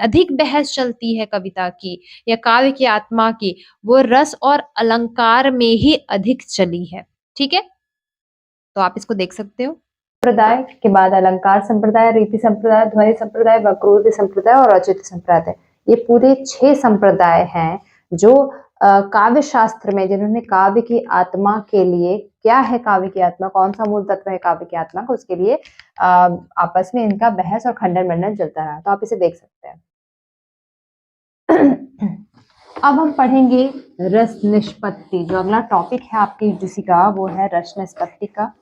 अधिक बहस चलती है कविता की या काव्य की आत्मा की, वो रस और अलंकार में ही अधिक चली है, ठीक है। तो आप इसको देख सकते हो। संप्रदाय के बाद अलंकार संप्रदाय, रीति संप्रदाय, ध्वनि संप्रदाय, वक्रोक्ति संप्रदाय और औचित्य संप्रदाय। ये पूरे 6 संप्रदाय हैं जो काव्य शास्त्र में, जिन्होंने काव्य की आत्मा के लिए, क्या है काव्य की आत्मा, कौन सा मूल तत्व है काव्य की आत्मा का, उसके लिए आपस में इनका बहस और खंडन मंडन चलता रहा। तो आप इसे देख सकते हैं। अब हम पढ़ेंगे रस निष्पत्ति। जो अगला टॉपिक है आपकी यूजीसी का वो है रस निष्पत्ति का।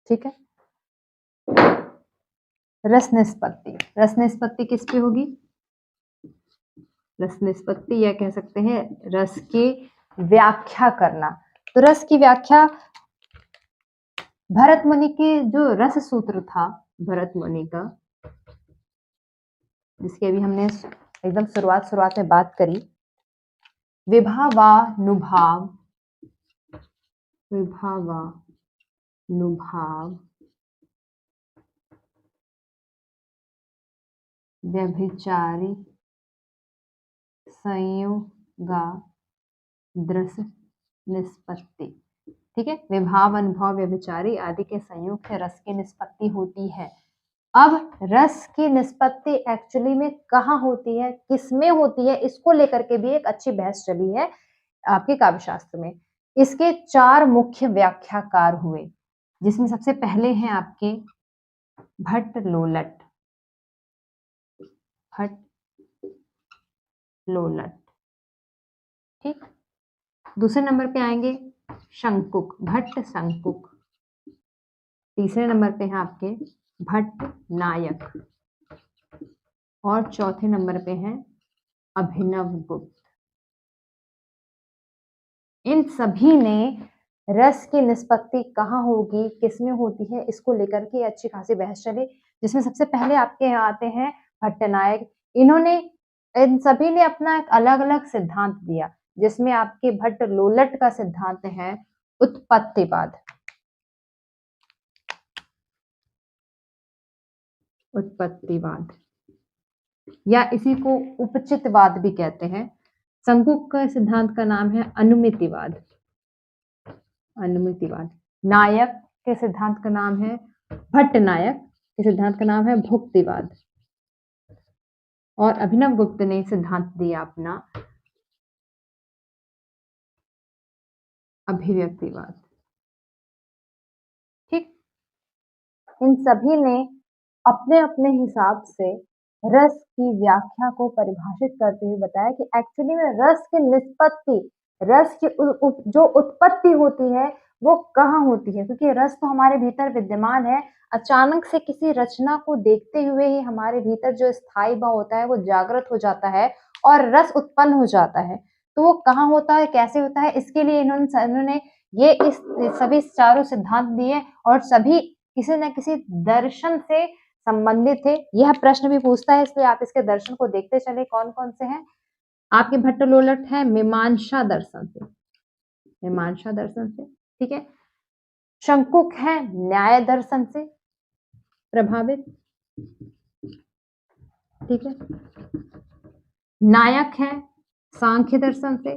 ठीक है, रस निष्पत्ति। रस निष्पत्ति किस पे होगी? रस निष्पत्ति, या कह सकते हैं रस की व्याख्या करना। तो रस की व्याख्या भरत मुनि के जो रस सूत्र था, भरत मुनि का, जिसकी अभी हमने एकदम शुरुआत में बात करी, विभावानुभाव, विभावानुभाव, व्यभिचारी, संयोगा, रस निष्पत्ति। ठीक है, विभाव, अनुभव, व्यभिचारी आदि के संयोग से रस की निष्पत्ति होती है। अब रस की निष्पत्ति एक्चुअली में कहाँ होती है, किसमें होती है, इसको लेकर के भी एक अच्छी बहस चली है आपके काव्यशास्त्र में। इसके 4 मुख्य व्याख्याकार हुए, जिसमें सबसे पहले हैं आपके भट्ट लोलट। भट्ट लोलट, ठीक। दूसरे नंबर पे आएंगे शंकुक, भट्ट शंकुक। तीसरे नंबर पे हैं आपके भट्ट नायक। और चौथे नंबर पे हैं अभिनव गुप्त। इन सभी ने रस की निष्पत्ति कहाँ होगी, किसमें होती है, इसको लेकर के अच्छी खासी बहस चली, जिसमें सबसे पहले आपके यहाँ आते हैं भट्टनायक। इन्होंने, इन सभी ने अपना एक अलग अलग सिद्धांत दिया, जिसमें आपके भट्ट लोलट का सिद्धांत है उत्पत्तिवाद। उत्पत्तिवाद या इसी को उपचितवाद भी कहते हैं। शंकुक का सिद्धांत का नाम है अनुमितिवाद। अनुमितिवाद। नायक के सिद्धांत का नाम है, भट्ट नायक के सिद्धांत का नाम है भुक्तिवाद। और अभिनव गुप्त ने सिद्धांत दिया अपना अभिव्यक्तिवाद। ठीक, इन सभी ने अपने अपने हिसाब से रस की व्याख्या को परिभाषित करते हुए बताया कि एक्चुअली में रस की निष्पत्ति, रस की जो उत्पत्ति होती है वो कहाँ होती है, क्योंकि रस तो हमारे भीतर विद्यमान है। अचानक से किसी रचना को देखते हुए ही हमारे भीतर जो स्थायी भाव होता है वो जागृत हो जाता है और रस उत्पन्न हो जाता है। तो वो कहाँ होता है, कैसे होता है, इसके लिए इन्होंने ये इस सभी चारों सिद्धांत दिए और सभी किसी न किसी दर्शन से संबंधित थे। यह प्रश्न भी पूछता है, इसलिए आप इसके दर्शन को देखते चले कौन कौन से हैं। आपके भट्ट लोलट है मीमांसा दर्शन से, मीमांसा दर्शन से, ठीक है। शंकुक है न्याय दर्शन से प्रभावित, ठीक है। नायक है सांख्य दर्शन से,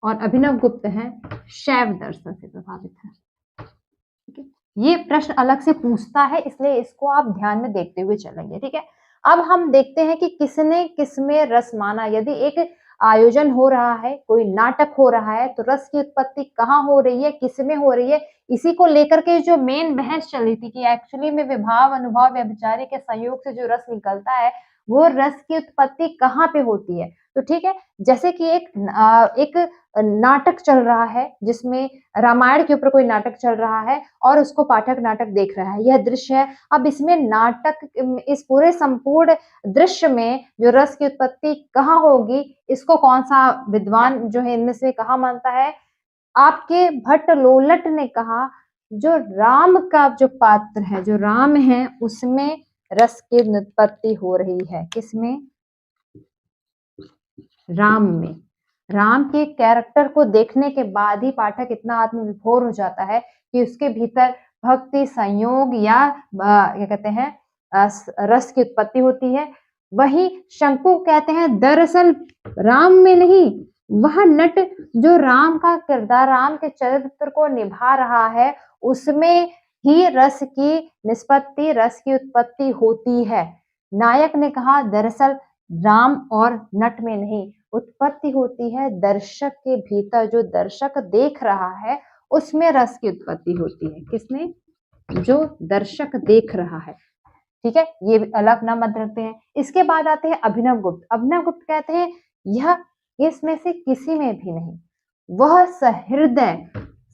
और अभिनव गुप्त हैं शैव दर्शन से प्रभावित है। ठीक है, ये प्रश्न अलग से पूछता है, इसलिए इसको आप ध्यान में देखते हुए चलेंगे। ठीक है, अब हम देखते हैं कि किसने किसमें रस माना। यदि एक आयोजन हो रहा है, कोई नाटक हो रहा है, तो रस की उत्पत्ति कहाँ हो रही है, किसमें हो रही है, इसी को लेकर के जो मेन बहस चल रही थी कि एक्चुअली में विभाव अनुभव व्यभिचारी के संयोग से जो रस निकलता है, वो रस की उत्पत्ति कहाँ पे होती है। तो ठीक है, जैसे कि एक नाटक चल रहा है, जिसमें रामायण के ऊपर कोई नाटक चल रहा है और उसको पाठक नाटक देख रहा है, यह दृश्य है। अब इसमें नाटक, इस पूरे संपूर्ण दृश्य में जो रस की उत्पत्ति कहाँ होगी, इसको कौन सा विद्वान जो है इनमें से कहाँ मानता है। आपके भट्ट लोलट ने कहा जो राम का जो पात्र है, जो राम है, उसमें रस की उत्पत्ति हो रही है। किसमें? राम में। राम के कैरेक्टर को देखने के बाद ही पाठक इतना आत्मविभोर हो जाता है कि उसके भीतर भक्ति, संयोग या क्या कहते हैं, रस की उत्पत्ति होती है। वही शंकु कहते हैं दरअसल राम में नहीं, वह नट जो राम का किरदार, राम के चरित्र को निभा रहा है, उसमें ही रस की निष्पत्ति, रस की उत्पत्ति होती है। नायक ने कहा दरअसल राम और नट में नहीं, उत्पत्ति होती है दर्शक के भीतर, जो दर्शक देख रहा है उसमें रस की उत्पत्ति होती है। किसने? जो दर्शक देख रहा है। ठीक है, ये अलग नाम मत रखते हैं। इसके बाद आते हैं अभिनव गुप्त। अभिनव गुप्त कहते हैं यह इसमें से किसी में भी नहीं, वह सहृदय,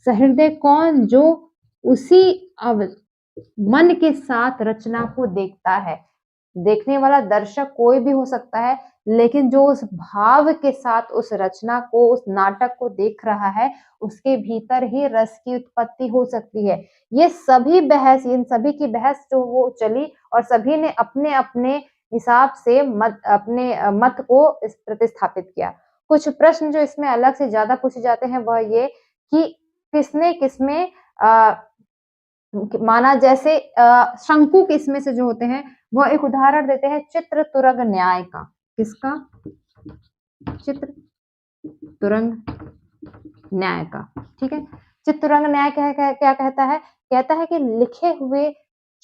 सहृदय कौन? जो उसी मन के साथ रचना को देखता है। देखने वाला दर्शक कोई भी हो सकता है, लेकिन जो उस भाव के साथ उस रचना को, उस नाटक को देख रहा है, उसके भीतर ही रस की उत्पत्ति हो सकती है। ये सभी बहस, इन सभी की बहस जो वो चली और सभी ने अपने अपने हिसाब से अपने मत को प्रतिस्थापित किया। कुछ प्रश्न जो इसमें अलग से ज्यादा पूछे जाते हैं वह ये कि किसने किसमें माना। जैसे शंकु किसमें से जो होते हैं, वो एक उदाहरण देते हैं चित्र तुरंग न्याय का। किसका? चित्र तुरंग न्याय का। ठीक है, चित्र तुरंग न्याय क्या कहता है? कहता है कि लिखे हुए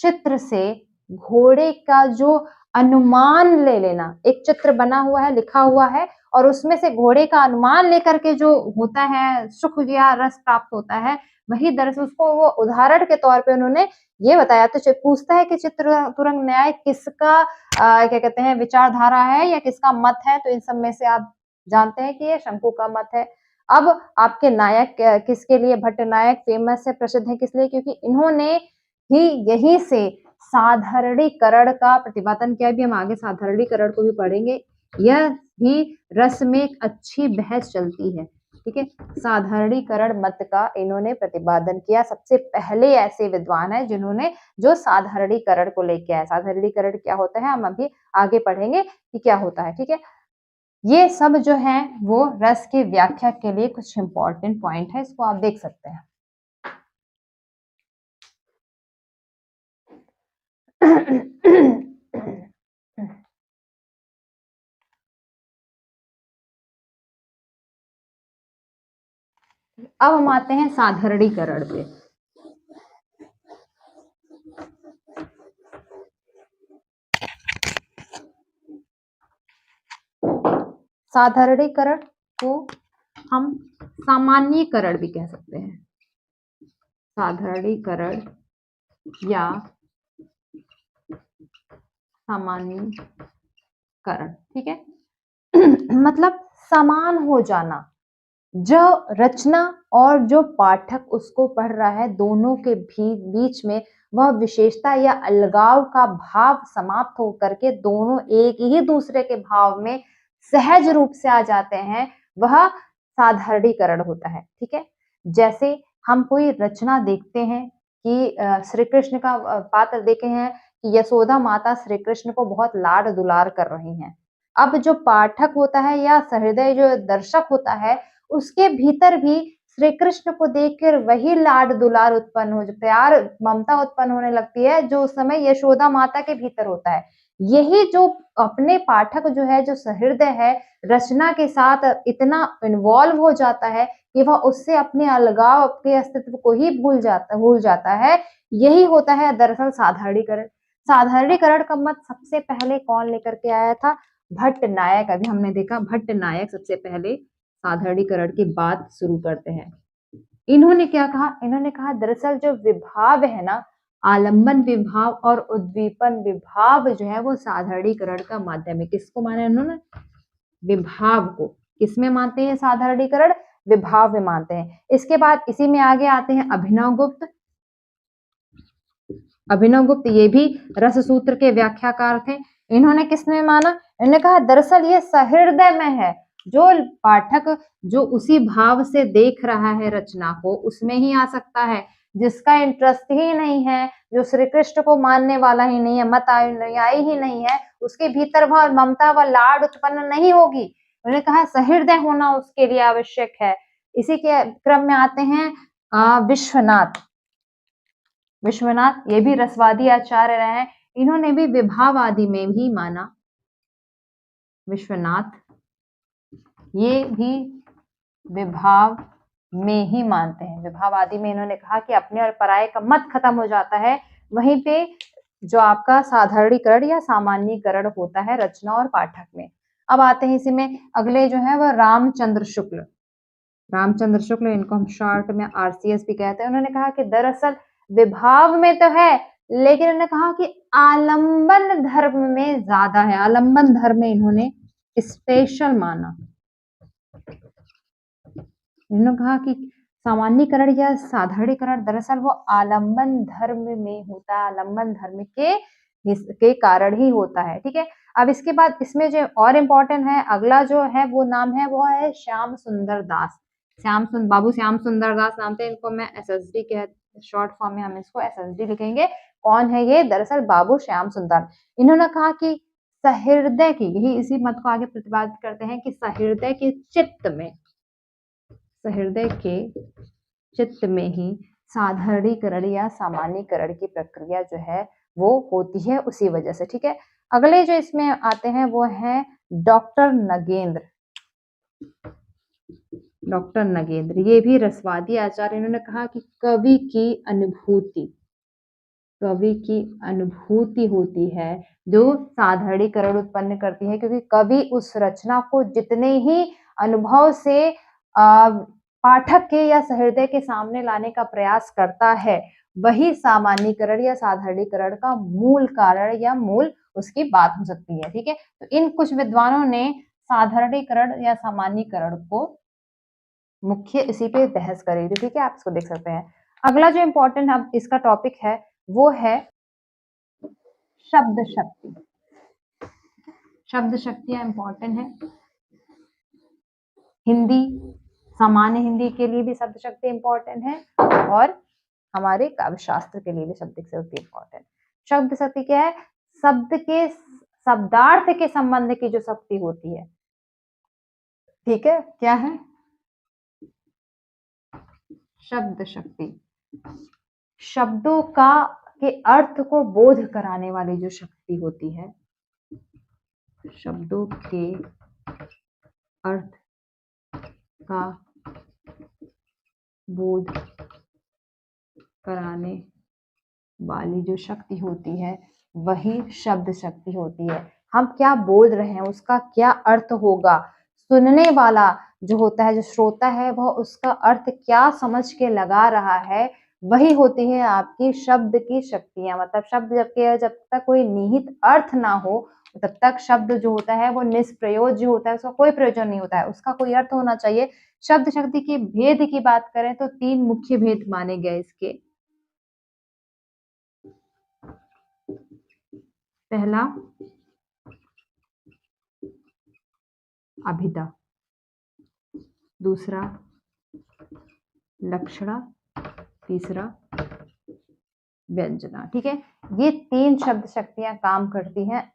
चित्र से घोड़े का जो अनुमान ले लेना, एक चित्र बना हुआ है, लिखा हुआ है, और उसमें से घोड़े का अनुमान लेकर के जो होता है, सुख या रस प्राप्त होता है, वही दरअसल उसको वो उदाहरण के तौर पे उन्होंने ये बताया। तो पूछता है कि चित्र तुरंग न्याय किसका क्या कहते हैं विचारधारा है या किसका मत है। तो इन सब में से आप जानते हैं कि ये शंकु का मत है। अब आपके नायक किसके लिए भट्ट नायक फेमस है, प्रसिद्ध है, किस लिए? क्योंकि इन्होंने ही यहीं से साधारणीकरण का प्रतिपादन किया। भी हम आगे साधारणीकरण को भी पढ़ेंगे। यह भी रस में एक अच्छी बहस चलती है। ठीक है, साधारणीकरण मत का इन्होंने प्रतिपादन किया। सबसे पहले ऐसे विद्वान है जिन्होंने जो साधारणीकरण को लेके आए। साधारणीकरण क्या होता है हम अभी आगे पढ़ेंगे कि क्या होता है। ठीक है, ये सब जो है वो रस की व्याख्या के लिए कुछ इंपॉर्टेंट पॉइंट है, इसको आप देख सकते हैं। अब हम आते हैं साधारणीकरण पे। साधारणीकरण को हम सामान्यीकरण भी कह सकते हैं। साधारणीकरण या सामान्यीकरण। ठीक है, मतलब समान हो जाना। जो रचना और जो पाठक उसको पढ़ रहा है, दोनों के बीच में वह विशेषता या अलगाव का भाव समाप्त होकर के दोनों एक ही दूसरे के भाव में सहज रूप से आ जाते हैं, वह साधारणीकरण होता है। ठीक है, जैसे हम कोई रचना देखते हैं कि श्री कृष्ण का पात्र देखे हैं कि यशोदा माता श्री कृष्ण को बहुत लाड दुलार कर रही हैं। अब जो पाठक होता है या सहृदय जो दर्शक होता है, उसके भीतर भी श्री कृष्ण को देखकर वही लाड दुलार उत्पन्न हो, प्यार ममता उत्पन्न होने लगती है जो उस समय यशोदा माता के भीतर होता है। यही जो अपने पाठक जो है, जो सहृदय है, रचना के साथ इतना इन्वॉल्व हो जाता है कि वह उससे अपने अलगाव, अपने अस्तित्व को ही भूल जाता है। यही होता है दरअसल साधारणीकरण। साधारणीकरण का मत सबसे पहले कौन लेकर के आया था? भट्ट नायक। अभी हमने देखा भट्ट नायक सबसे पहले साधारणीकरण की बात शुरू करते हैं। इन्होंने क्या कहा? इन्होंने कहा दरअसल जो विभाव है ना, आलंबन विभाव और उद्दीपन विभाव जो है वो साधारणीकरण का माध्यम है। किसको माना इन्होंने? विभाव को। किसमें मानते हैं साधारणीकरण? विभाव में मानते हैं। इसके बाद इसी में आगे आते हैं अभिनव गुप्त। अभिनव गुप्त ये भी रस सूत्र के व्याख्याकार थे। इन्होंने किसमें माना? इन्होंने कहा दरअसल ये सहृदय में है। जो पाठक जो उसी भाव से देख रहा है रचना को, उसमें ही आ सकता है। जिसका इंटरेस्ट ही नहीं है, जो श्री कृष्ण को मानने वाला ही नहीं है, मत अनुयायी ही नहीं है, उसके भीतर वह ममता व लाड उत्पन्न नहीं होगी। उन्होंने कहा सहृदय होना उसके लिए आवश्यक है। इसी के क्रम में आते हैं विश्वनाथ। विश्वनाथ ये भी रसवादी आचार्य रहे हैं। इन्होंने भी विभाव आदि में भी माना। विश्वनाथ ये भी विभाव में ही मानते हैं। विभाव आदि में इन्होंने कहा कि अपने और पराये का मत खत्म हो जाता है। वहीं पे जो आपका साधारणीकरण या सामान्यीकरण होता है रचना और पाठक में। अब आते हैं इसी में अगले जो है वह रामचंद्र शुक्ल। रामचंद्र शुक्ल, इनको हम शॉर्ट में RCS भी कहते हैं। उन्होंने कहा कि दरअसल विभाव में तो है, लेकिन उन्होंने कहा कि आलंबन धर्म में ज्यादा है। आलंबन धर्म में इन्होंने स्पेशल माना। इन्होंने कहा कि सामान्यीकरण या साधारणीकरण दरअसल वो आलंबन धर्म में होता है, आलंबन धर्म के कारण ही होता है। ठीक है। अब इसके बाद इसमें जो और इम्पोर्टेंट है, अगला जो है वो नाम है वो है श्याम सुंदर दास। बाबू श्याम सुंदर दास नाम थे। इनको मैं SSD कह, शॉर्ट फॉर्म में हम इसको SSD लिखेंगे। कौन है ये? दरअसल बाबू श्याम सुंदर। इन्होंने कहा कि सहृदय की, यही इसी मत को आगे प्रतिपादित करते हैं कि सहृदय के चित्त में, सहृदय के चित्त में ही साधारणीकरण या सामान्यीकरण की प्रक्रिया जो है वो होती है उसी वजह से। ठीक है। अगले जो इसमें आते हैं वो है डॉक्टर नगेंद्र। डॉक्टर नगेंद्र ये भी रसवादी आचार्य। इन्होंने कहा कि कवि की अनुभूति होती है जो साधारणीकरण उत्पन्न करती है, क्योंकि कवि उस रचना को जितने ही अनुभव से पाठक के या सहृदय के सामने लाने का प्रयास करता है, वही सामान्यीकरण या साधारणीकरण का मूल कारण या मूल उसकी बात हो सकती है। ठीक है। तो इन कुछ विद्वानों ने साधारणीकरण या सामान्यीकरण को मुख्य इसी पे बहस करी थी। ठीक है, आप इसको देख सकते हैं। अगला जो इम्पोर्टेंट अब इसका टॉपिक है वो है शब्द शक्ति। शब्द शक्तियां इम्पोर्टेंट है। हिंदी, सामान्य हिंदी के लिए भी शब्द शक्ति इम्पोर्टेंट है और हमारे काव्य शास्त्र के लिए भी शब्द शक्ति इम्पोर्टेंट। शब्द शक्ति क्या है? शब्द के शब्दार्थ के संबंध की जो शक्ति होती है। ठीक है, क्या है? शब्द शक्ति शब्दों का के अर्थ को बोध कराने वाली जो शक्ति होती है, शब्दों के अर्थ का बोध कराने वाली जो शक्ति होती है वही शब्द शक्ति होती है। हम क्या बोल रहे हैं, उसका क्या अर्थ होगा, सुनने वाला जो होता है, जो श्रोता है, वह उसका अर्थ क्या समझ के लगा रहा है, वही होती है आपकी शब्द की शक्तियां। मतलब शब्द जब तक कोई निहित अर्थ ना हो तब तक शब्द जो होता है वो निष्प्रयोज्य होता है, उसका कोई प्रयोजन नहीं होता है, उसका कोई अर्थ होना चाहिए। शब्द शक्ति के भेद की बात करें तो 3 मुख्य भेद माने गए इसके। पहला अभिधा, दूसरा लक्षणा, तीसरा व्यंजना। ठीक है, ये 3 शब्द शक्तियां काम करती हैं।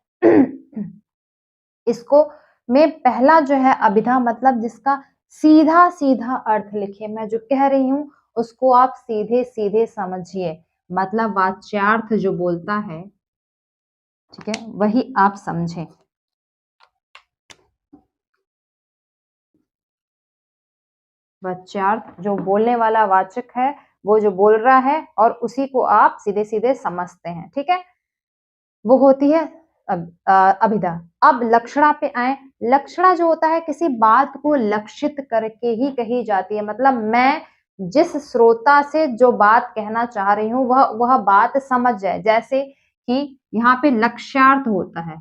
इसको में पहला जो है अभिधा, मतलब जिसका सीधा सीधा अर्थ लिखिए, मैं जो कह रही हूँ उसको आप सीधे सीधे समझिए, मतलब वाच्यार्थ जो बोलता है, ठीक है, वही आप समझें। वाच्यार्थ जो बोलने वाला वाचक है, वो जो बोल रहा है, और उसी को आप सीधे सीधे समझते हैं, ठीक है, वो होती है अभिधा। अब लक्षणा पे आए। लक्षणा जो होता है किसी बात को लक्षित करके ही कही जाती है, मतलब मैं जिस श्रोता से जो बात कहना चाह रही हूँ वह बात समझ जाए। जैसे कि यहाँ पे लक्ष्यार्थ होता है,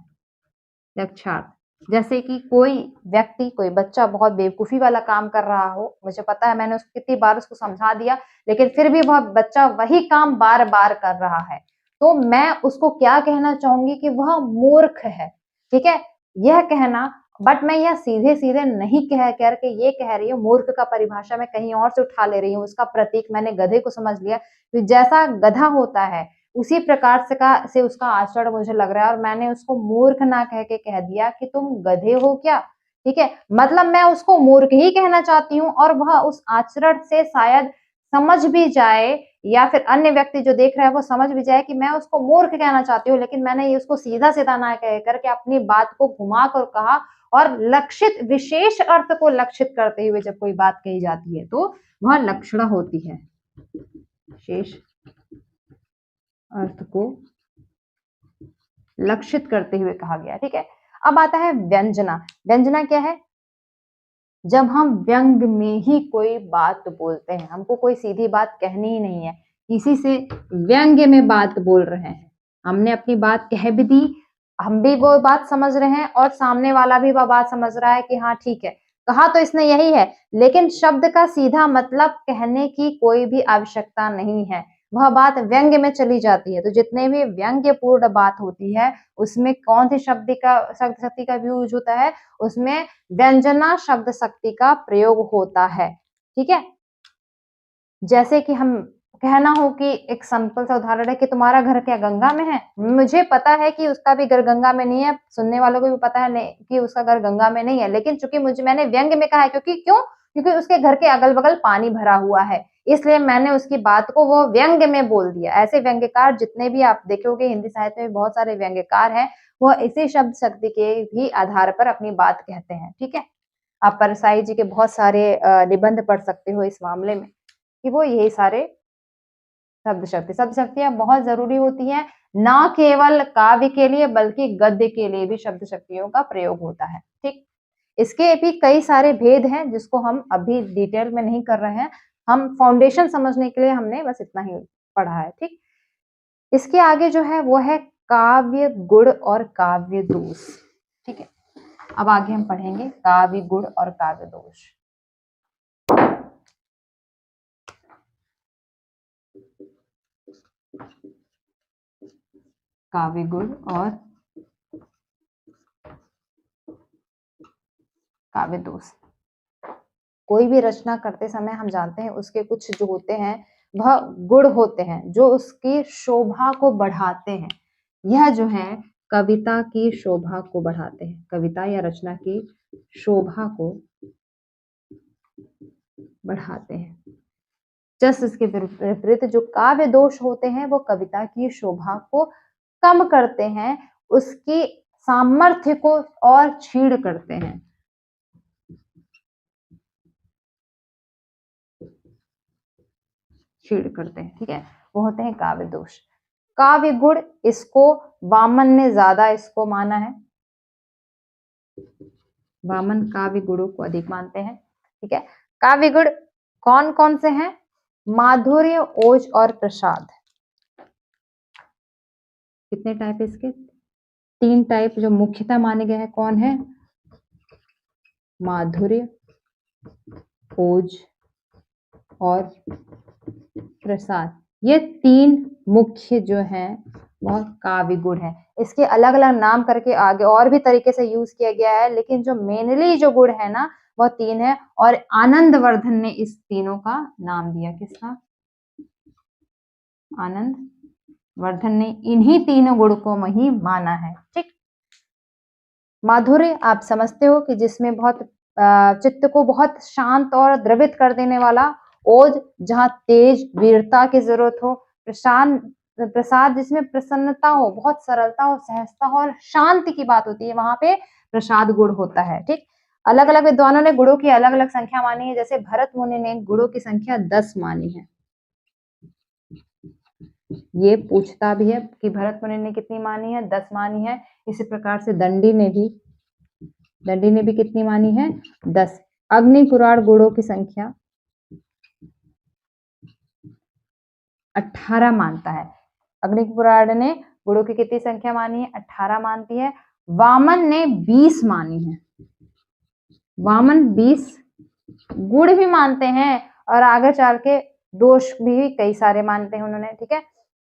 लक्ष्यार्थ, जैसे कि कोई व्यक्ति, कोई बच्चा बहुत बेवकूफी वाला काम कर रहा हो, मुझे पता है मैंने उसको कितनी बार उसको समझा दिया, लेकिन फिर भी वह बच्चा वही काम बार बार कर रहा है, तो मैं उसको क्या कहना चाहूंगी कि वह मूर्ख है, ठीक है, यह कहना। बट मैं यह सीधे सीधे नहीं कह करके ये कह रही हूँ, मूर्ख का परिभाषा मैं कहीं और से उठा ले रही हूँ, उसका प्रतीक मैंने गधे को समझ लिया, तो जैसा गधा होता है उसी प्रकार से उसका आचरण मुझे लग रहा है, और मैंने उसको मूर्ख ना कह के कह दिया कि तुम गधे हो क्या, ठीक है, मतलब मैं उसको मूर्ख ही कहना चाहती हूँ, और वह उस आचरण से शायद समझ भी जाए, या फिर अन्य व्यक्ति जो देख रहा है वो समझ भी जाए कि मैं उसको मूर्ख कहना चाहती हूँ, लेकिन मैंने ये उसको सीधा सीधा ना कह करके अपनी बात को घुमा कर कहा, और लक्षित विशेष अर्थ को लक्षित करते हुए जब कोई बात कही जाती है तो वह लक्षणा होती है, विशेष अर्थ को लक्षित करते हुए कहा गया, ठीक है। अब आता है व्यंजना। व्यंजना क्या है? जब हम व्यंग में ही कोई बात बोलते हैं, हमको कोई सीधी बात कहनी ही नहीं है, किसी से व्यंग्य में बात बोल रहे हैं, हमने अपनी बात कह भी दी, हम भी वो बात समझ रहे हैं, और सामने वाला भी वह बात समझ रहा है कि हाँ ठीक है, कहा तो इसने यही है, लेकिन शब्द का सीधा मतलब कहने की कोई भी आवश्यकता नहीं है, वह बात व्यंग्य में चली जाती है। तो जितने भी व्यंग्यपूर्ण बात होती है उसमें कौन सी शब्द शक्ति का यूज होता है? उसमें व्यंजना शब्द शक्ति का प्रयोग होता है, ठीक है। जैसे कि हम कहना हो कि एक सिंपल सा उदाहरण है कि तुम्हारा घर क्या गंगा में है, मुझे पता है कि उसका भी घर गंगा में नहीं है, सुनने वालों को भी पता है नहीं कि उसका घर गंगा में नहीं है, लेकिन चूंकि मैंने व्यंग्य में कहा है, क्योंकि उसके घर के अगल बगल पानी भरा हुआ है, इसलिए मैंने उसकी बात को वो व्यंग्य में बोल दिया। ऐसे व्यंग्यकार जितने भी आप देखोगे हिंदी साहित्य में बहुत सारे व्यंग्यकार हैं, वह इसी शब्द शक्ति के भी आधार पर अपनी बात कहते हैं, ठीक है। आप परसाई जी के बहुत सारे निबंध पढ़ सकते हो इस मामले में, कि वो यही सारे शब्द शक्तियां बहुत जरूरी होती हैं, ना केवल काव्य के लिए बल्कि गद्य के लिए भी शब्द शक्तियों का प्रयोग होता है, ठीक। इसके भी कई सारे भेद हैं जिसको हम अभी डिटेल में नहीं कर रहे हैं, हम फाउंडेशन समझने के लिए हमने बस इतना ही पढ़ा है, ठीक। इसके आगे जो है वो है काव्य गुण और काव्य दोष, ठीक है। अब आगे हम पढ़ेंगे काव्य गुण और काव्य दोष। काव्य गुण और काव्य दोष। कोई भी रचना करते समय हम जानते हैं उसके कुछ जो होते हैं वह गुण होते हैं जो उसकी शोभा को बढ़ाते हैं। यह जो है कविता की शोभा को बढ़ाते हैं, कविता या रचना की शोभा को बढ़ाते हैं। जस्ट इसके विपरीत जो काव्य दोष होते हैं वो कविता की शोभा को कम करते हैं, उसकी सामर्थ्य को और छीड़ करते हैं। छीड़ करते हैं, ठीक है, वो होते हैं काव्य दोष। काव्य गुण, इसको वामन ने ज्यादा इसको माना है, वामन काव्य गुणों को अधिक मानते हैं, ठीक है। काव्य गुण कौन कौन से हैं? माधुर्य, ओज और प्रसाद। कितने टाइप इसके? 3 टाइप जो मुख्यतः माने गए हैं, कौन है? माधुर्य, ओज और प्रसाद। ये 3 मुख्य जो हैं वह काव्य गुण है। इसके अलग अलग नाम करके आगे और भी तरीके से यूज किया गया है, लेकिन जो मेनली जो गुण है ना वह 3 है, और आनंदवर्धन ने इस तीनों का नाम दिया। किसका? आनंदवर्धन ने इन्हीं तीनों गुण को ही माना है, ठीक। माधुर्य आप समझते हो कि जिसमें बहुत चित्त को बहुत शांत और द्रवित कर देने वाला। ओज, जहाँ तेज वीरता की जरूरत हो। प्रसाद, जिसमें प्रसन्नता हो, बहुत सरलता हो, सहजता हो और शांति की बात होती है, वहां पे प्रसाद गुण होता है। ठीक, अलग अलग विद्वानों ने गुणों की अलग अलग संख्या मानी है। जैसे भरत मुनि ने गुणों की संख्या 10 मानी है। ये पूछता भी है कि भरत मुनि ने कितनी मानी है, 10 मानी है। इसी प्रकार से दंडी ने भी कितनी मानी है, 10। अग्नि पुराण गुणों की संख्या 18 मानता है। अग्नि पुराण ने गुणों की कितनी संख्या मानी है, 18 मानती है। वामन ने 20 मानी है। वामन 20 गुण भी मानते हैं और आगे चल के दोष भी कई सारे मानते हैं उन्होंने। ठीक है,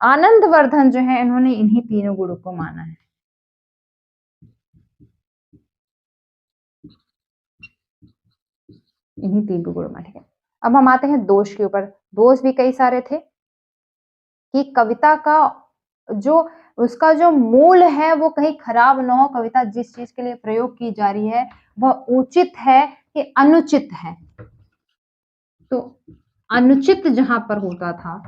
आनंद वर्धन जो है, इन्होंने इन्हीं तीनों गुणों को माना है। इन्हीं तीन को गुण माना। ठीक है, अब हम आते हैं दोष के ऊपर। दोष भी कई सारे थे कि कविता का जो उसका जो मूल है वो कहीं खराब ना हो। कविता जिस चीज के लिए प्रयोग की जा रही है वह उचित है कि अनुचित है। तो अनुचित जहां पर होता था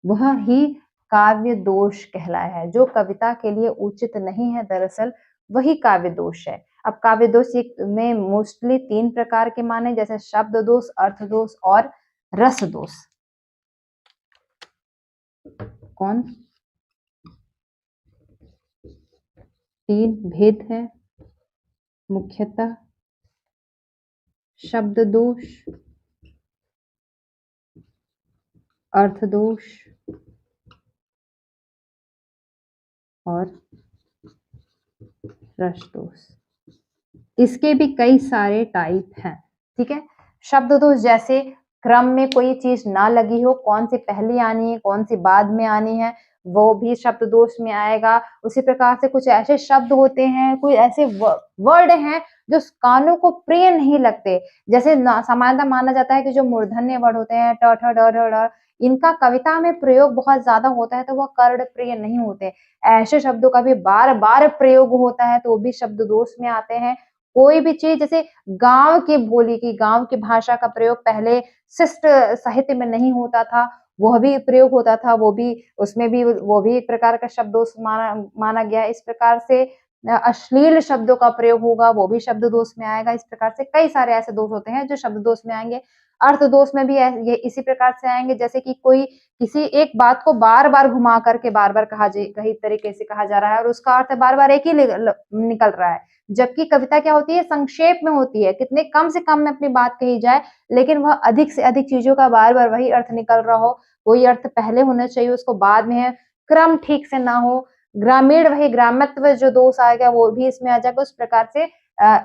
वह ही काव्य दोष कहलाया है। जो कविता के लिए उचित नहीं है दरअसल वही काव्य दोष है। अब काव्य दोष में मोस्टली 3 प्रकार के माने, जैसे शब्द दोष, अर्थ दोष और रस दोष। कौन 3 भेद है मुख्यतः? शब्द दोष, अर्थ दोष और रस दोष। इसके भी कई सारे टाइप हैं। ठीक है, शब्द दोष जैसे क्रम में कोई चीज ना लगी हो, कौन सी पहले आनी है कौन सी बाद में आनी है, वो भी शब्द दोष में आएगा। उसी प्रकार से कुछ ऐसे शब्द होते हैं, कोई ऐसे वर्ड हैं जो कानों को प्रिय नहीं लगते। जैसे सामान्यतः माना जाता है कि जो मूर्धन्य वर्ड होते हैं ट ठ ड ढ ढ, इनका कविता में प्रयोग बहुत ज्यादा होता है तो वह कर्ण प्रिय नहीं होते। ऐसे शब्दों का भी बार बार प्रयोग होता है तो वो भी शब्द दोष में आते हैं। कोई भी चीज जैसे गांव की बोली की, गांव की भाषा का प्रयोग पहले शिष्ट साहित्य में नहीं होता था, वह भी प्रयोग होता था, वो भी उसमें भी वो भी एक प्रकार का शब्द दोष माना गया। इस प्रकार से अश्लील शब्दों का प्रयोग होगा, वो भी शब्द दोष में आएगा। इस प्रकार से कई सारे ऐसे दोष होते हैं जो शब्द दोष में आएंगे। अर्थ दोष में भी ये इसी प्रकार से आएंगे, जैसे कि कोई किसी एक बात को बार बार घुमा करके बार बार कई तरीके से कहा जा रहा है और उसका अर्थ बार बार एक ही निकल रहा है। जबकि कविता क्या होती है, संक्षेप में होती है, कितने कम से कम में अपनी बात कही जाए, लेकिन वह अधिक से अधिक चीजों का बार बार वही अर्थ निकल रहा हो। कोई अर्थ पहले होना चाहिए उसको बाद में है, क्रम ठीक से ना हो, ग्रामीण वही ग्रामत्व जो दोष आएगा वो भी इसमें आ जाएगा। उस प्रकार से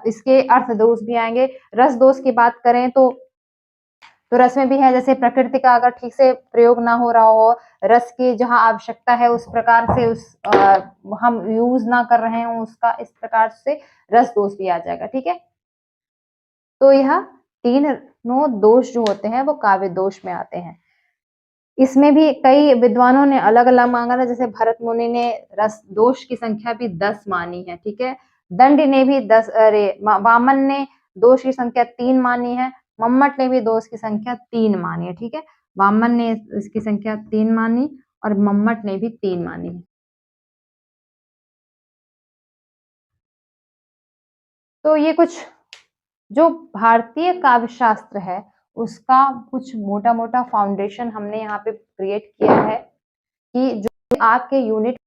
इसके अर्थ दोष भी आएंगे। रस दोष की बात करें तो रस में भी है, जैसे प्रकृति का अगर ठीक से प्रयोग ना हो रहा हो, रस की जहां आवश्यकता है उस प्रकार से हम यूज ना कर रहे हैं उसका, इस प्रकार से रस दोष भी आ जाएगा। ठीक है, तो यह तीनों दोष जो होते हैं वो काव्य दोष में आते हैं। इसमें भी कई विद्वानों ने अलग अलग मांगा था। जैसे भरत मुनि ने रस दोष की संख्या भी 10 मानी है। ठीक है, दंड ने भी 10, वामन ने दोष की संख्या 3 मानी है। मम्मट ने भी दोष की संख्या 3 मानी है। ठीक है, वामन ने इसकी संख्या 3 मानी और मम्मट ने भी 3 मानी है। तो ये कुछ जो भारतीय काव्य शास्त्र है उसका कुछ मोटा मोटा फाउंडेशन हमने यहाँ पे क्रिएट किया है कि जो आपके यूनिट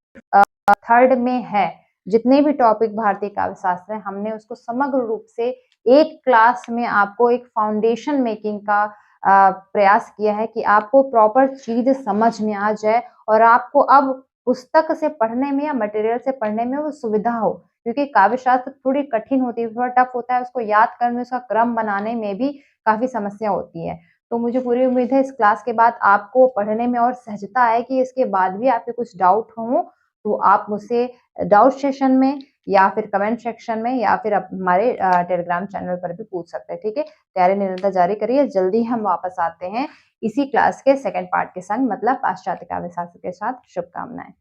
3rd में है, जितने भी टॉपिक भारतीय काव्य शास्त्र है, हमने उसको समग्र रूप से एक क्लास में आपको एक फाउंडेशन मेकिंग का प्रयास किया है कि आपको प्रॉपर चीज समझ में आ जाए और आपको अब पुस्तक से पढ़ने में या मटेरियल से पढ़ने में वो सुविधा हो। क्योंकि काव्य शास्त्र थोड़ी कठिन होती है, थोड़ा टफ होता है, उसको याद करने में, उसका क्रम बनाने में भी काफी समस्या होती है। तो मुझे पूरी उम्मीद है इस क्लास के बाद आपको पढ़ने में और सहजता आए कि इसके बाद भी आपके कुछ डाउट हो तो आप मुझसे डाउट सेशन में या फिर कमेंट सेक्शन में या फिर आप हमारे टेलीग्राम चैनल पर भी पूछ सकते हैं। ठीक है, तैयारी निरंतर जारी करिए। जल्दी हम वापस आते हैं इसी क्लास के 2nd पार्ट के संग, मतलब पाश्चात्य काव्य शास्त्र के साथ। शुभकामनाएं।